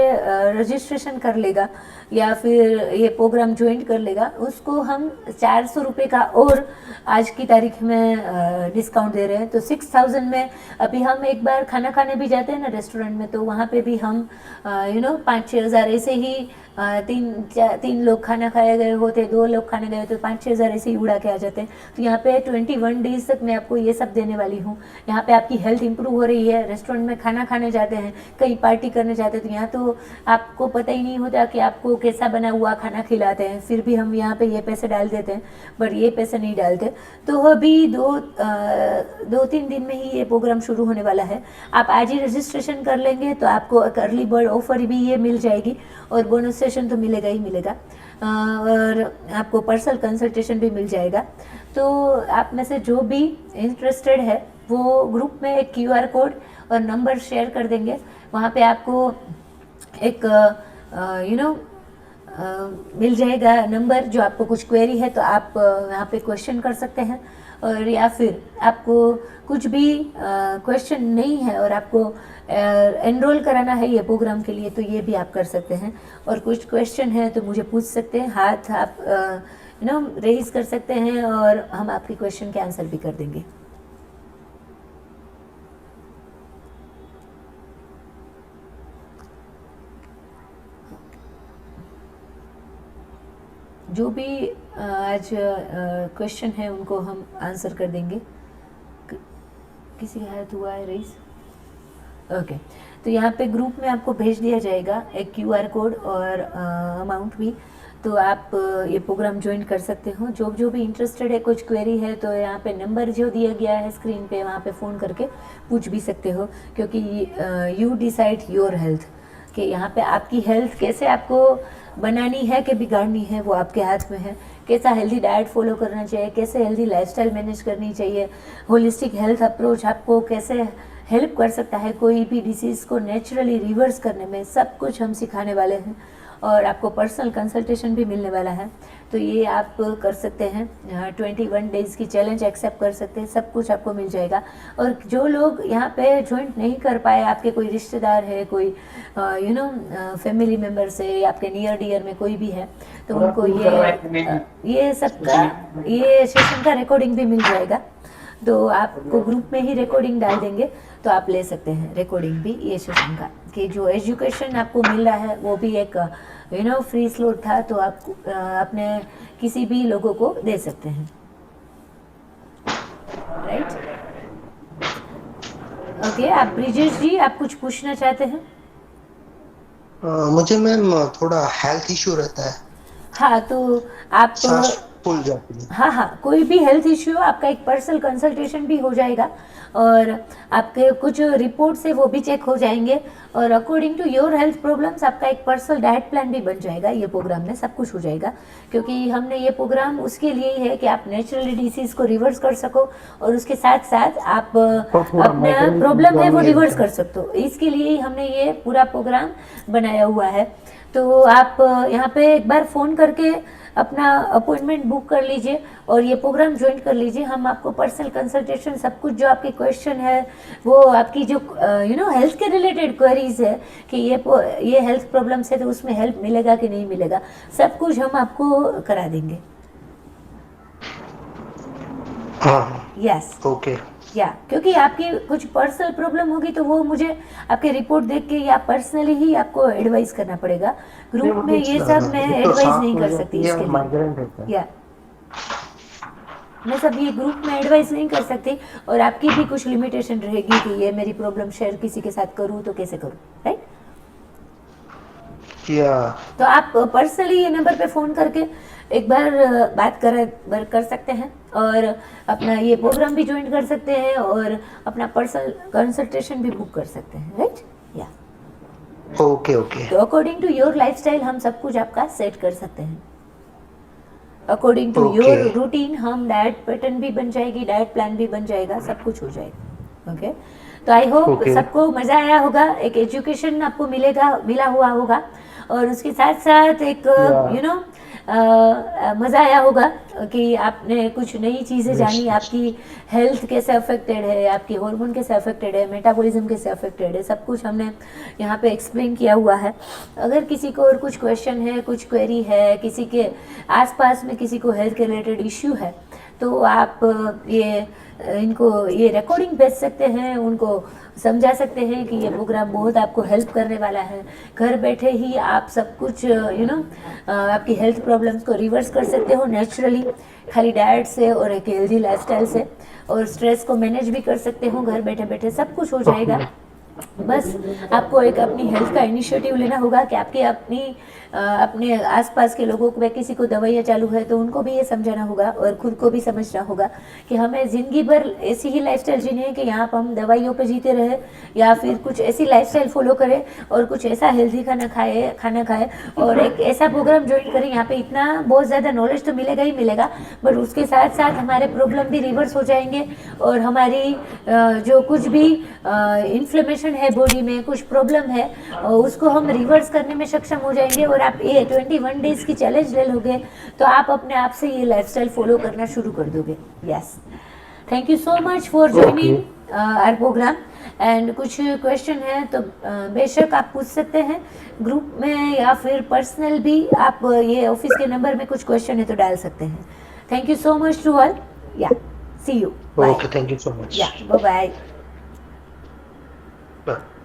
Speaker 1: रजिस्ट्रेशन कर लेगा या फिर ये प्रोग्राम ज्वाइन कर लेगा, उसको हम 400 रुपये का और आज की तारीख में डिस्काउंट दे रहे हैं। तो 6000 में अभी हम एक बार खाना खाने भी जाते हैं ना रेस्टोरेंट में, तो वहाँ पे भी हम 5-6 हज़ार ऐसे ही 3 लोग खाना खाए गए होते, 2 लोग खाने गए तो 5-6 हज़ार ऐसे ही उड़ा के आ जाते हैं। तो यहाँ पे 21 डेज तक मैं आपको ये सब देने वाली हूँ। यहाँ पे आपकी हेल्थ इंप्रूव हो रही है। रेस्टोरेंट में खाना खाने जाते हैं, कहीं पार्टी करने जाते हैं, तो यहाँ तो आपको पता ही नहीं होता कि आपको कैसा बना हुआ खाना खिलाते हैं, फिर भी हम यहाँ पे ये पैसे डाल देते हैं, बट ये पैसे नहीं डालते। तो अभी 2-3 दिन में ही ये प्रोग्राम शुरू होने वाला है। आप आज ही रजिस्ट्रेशन कर लेंगे तो आपको अर्ली बर्ड ऑफर भी ये मिल जाएगी, और बोनस सेशन तो मिलेगा ही मिलेगा, और आपको पर्सनल कंसल्टेशन भी मिल जाएगा। तो आप में से जो भी इंटरेस्टेड है वो ग्रुप में एक QR कोड और नंबर शेयर कर देंगे। वहाँ पे आपको एक मिल जाएगा नंबर, जो आपको कुछ क्वेरी है तो आप यहाँ पे क्वेश्चन कर सकते हैं, और या फिर आपको कुछ भी क्वेश्चन नहीं है और आपको एनरोल कराना है ये प्रोग्राम के लिए, तो ये भी आप कर सकते हैं। और कुछ क्वेश्चन है तो मुझे पूछ सकते हैं, हाथ आप रेज कर सकते हैं, और हम आपके क्वेश्चन के आंसर भी कर देंगे। जो भी आज क्वेश्चन है उनको हम आंसर कर देंगे। किसी का हाथ हुआ है रेज? ओके, तो यहाँ पे ग्रुप में आपको भेज दिया जाएगा एक QR कोड और अमाउंट भी, तो आप ये प्रोग्राम ज्वाइन कर सकते हो। जो भी इंटरेस्टेड है, कुछ क्वेरी है तो यहाँ पे नंबर जो दिया गया है स्क्रीन पे, वहाँ पे फ़ोन करके पूछ भी सकते हो, क्योंकि यू डिसाइड योर हेल्थ, कि यहाँ पे आपकी हेल्थ कैसे आपको बनानी है कि बिगाड़नी है, वो आपके हाथ में है। कैसा हेल्दी डाइट फॉलो करना चाहिए, कैसे हेल्दी लाइफस्टाइल मैनेज करनी चाहिए, होलिस्टिक हेल्थ अप्रोच आपको कैसे हेल्प कर सकता है कोई भी डिसीज़ को नेचुरली रिवर्स करने में, सब कुछ हम सिखाने वाले हैं। और आपको पर्सनल कंसल्टेशन भी मिलने वाला है। तो ये आप कर सकते हैं, 21 डेज़ की चैलेंज एक्सेप्ट कर सकते हैं, सब कुछ आपको मिल जाएगा। और जो लोग यहाँ पे ज्वाइन नहीं कर पाए, आपके कोई रिश्तेदार है, कोई फैमिली मेम्बर्स है, या आपके नियर डियर में कोई भी है, तो उनको ये सबका ये सेशन का रिकॉर्डिंग भी मिल जाएगा। तो आपको ग्रुप में ही रिकॉर्डिंग डाल देंगे, तो आप ले सकते हैं रिकॉर्डिंग भी ये सेशन का, कि जो एजुकेशन आपको मिल रहा है वो भी एक फ्री स्लॉट था, तो आप अपने किसी भी लोगों को दे सकते हैं, राइट। ओके, आप ब्रिजेश जी, आप कुछ पूछना चाहते हैं?
Speaker 2: मुझे मैम थोड़ा हेल्थ इश्यू रहता है,
Speaker 1: हाँ, तो आप
Speaker 2: सांस फूल जाती है।
Speaker 1: हाँ हाँ, कोई भी हेल्थ इश्यू, आपका एक पर्सनल कंसल्टेशन भी हो जाएगा, और आपके कुछ रिपोर्ट्स है वो भी चेक हो जाएंगे, और according to your health problems आपका एक पर्सनल डाइट प्लान भी बन जाएगा। ये प्रोग्राम में सब कुछ हो जाएगा, क्योंकि हमने ये प्रोग्राम उसके लिए ही है कि आप नेचुरली डिसीज़ को रिवर्स कर सको, और उसके साथ साथ आप अपना प्रॉब्लम है वो रिवर्स कर सकते हो। इसके लिए ही हमने ये पूरा प्रोग्राम बनाया हुआ है। तो आप यहाँ पे एक बार फ़ोन करके अपना अपॉइंटमेंट बुक कर लीजिए और ये प्रोग्राम ज्वाइन कर लीजिए। हम आपको पर्सनल कंसल्टेशन, सब कुछ जो आपके क्वेश्चन है, वो आपकी जो हेल्थ के रिलेटेड क्वेरीज है कि ये हेल्थ प्रॉब्लम्स है तो उसमें हेल्प मिलेगा कि नहीं मिलेगा, सब कुछ हम आपको करा देंगे।
Speaker 2: हाँ,
Speaker 1: यस,
Speaker 2: ओके।
Speaker 1: या क्योंकि आपकी कुछ पर्सनल प्रॉब्लम होगी तो वो मुझे आपके रिपोर्ट देख के या पर्सनली ही आपको एडवाइस करना पड़ेगा। ग्रुप में ये सब मैं
Speaker 2: एक तो
Speaker 1: एडवाइस
Speaker 2: सांस
Speaker 1: नहीं
Speaker 2: फूल
Speaker 1: कर
Speaker 2: जाती
Speaker 1: सकती
Speaker 2: है
Speaker 1: इसके
Speaker 2: और
Speaker 1: लिए,
Speaker 2: माइग्रेन रहता है।
Speaker 1: या मैं सब ये ग्रुप में एडवाइस नहीं कर सकती, और आपकी भी कुछ लिमिटेशन रहेगी कि ये मेरी प्रॉब्लम शेयर किसी के साथ करूँ तो कैसे करूँ, राइट।
Speaker 2: या
Speaker 1: तो आप पर्सनली ये नंबर पे फ़ोन करके एक बार बात कर सकते हैं, और अपना ये प्रोग्राम भी ज्वाइन कर सकते हैं, और अपना पर्सनल कंसल्टेशन भी बुक कर सकते हैं, राइट। या
Speaker 2: ओके ओके
Speaker 1: तो अकॉर्डिंग टू योर लाइफस्टाइल हम सब कुछ आपका सेट कर सकते हैं। According to
Speaker 2: okay
Speaker 1: your routine हम डाइट पैटर्न भी बन जाएगी, डाइट प्लान भी बन जाएगा, सब कुछ हो जाएगा। ओके, तो आई होप
Speaker 2: ओके।
Speaker 1: सबको मज़ा आया होगा, एक एजुकेशन आपको मिला हुआ होगा, और उसके साथ साथ एक
Speaker 2: या
Speaker 1: मज़ा आया होगा कि आपने कुछ नई चीज़ें
Speaker 2: यस
Speaker 1: जानी,
Speaker 2: यस।
Speaker 1: आपकी हेल्थ कैसे अफेक्टेड है, आपकी हार्मोन कैसे अफेक्टेड है, मेटाबॉलिज्म कैसे अफेक्टेड है, सब कुछ हमने यहाँ पे एक्सप्लेन किया हुआ है। अगर किसी को और कुछ क्वेश्चन है, कुछ क्वेरी है, किसी के आसपास में किसी को हेल्थ के रिलेटेड इश्यू है, तो आप इनको ये रिकॉर्डिंग भेज सकते हैं, उनको समझा सकते हैं कि ये प्रोग्राम बहुत आपको हेल्प करने वाला है। घर बैठे ही आप सब कुछ आपकी हेल्थ प्रॉब्लम्स को रिवर्स कर सकते हो नेचुरली, खाली डाइट से और एक हेल्दी लाइफस्टाइल से, और स्ट्रेस को मैनेज भी कर सकते हो घर बैठे बैठे, सब कुछ हो जाएगा। बस आपको एक अपनी हेल्थ का इनिशिएटिव लेना होगा कि आपकी अपने आसपास के लोगों को, किसी को दवाइयाँ चालू है तो उनको भी ये समझाना होगा, और खुद को भी समझना होगा कि हमें ज़िंदगी भर ऐसी ही लाइफस्टाइल जीनी है कि यहाँ पर हम दवाइयों पे जीते रहे, या फिर कुछ ऐसी लाइफस्टाइल फॉलो करें और कुछ ऐसा हेल्दी खाना खाए और एक ऐसा प्रोग्राम ज्वाइन करें। यहाँ पे इतना बहुत ज़्यादा नॉलेज तो मिलेगा ही मिलेगा, बट उसके साथ साथ हमारे प्रॉब्लम भी रिवर्स हो जाएंगे, और हमारी जो कुछ भी इन्फ्लेमेशन है बॉडी में, कुछ प्रॉब्लम है, उसको हम रिवर्स करने में सक्षम हो जाएंगे। और आप ये 21 डेज की चैलेंज ले लोगे तो आप अपने आप से ये लाइफस्टाइल फॉलो करना शुरू कर दोगे। Yes, thank you so much for
Speaker 2: okay
Speaker 1: joining our program. And कुछ क्वेश्चन है तो बेशक आप पूछ सकते हैं ग्रुप में, या फिर पर्सनल भी आप ये ऑफिस के नंबर में कुछ क्वेश्चन है तो डाल सकते हैं। Thank you so much to all. Yeah see you, bye.
Speaker 2: Okay, thank you so much.
Speaker 1: Yeah bye bye.
Speaker 2: Bye.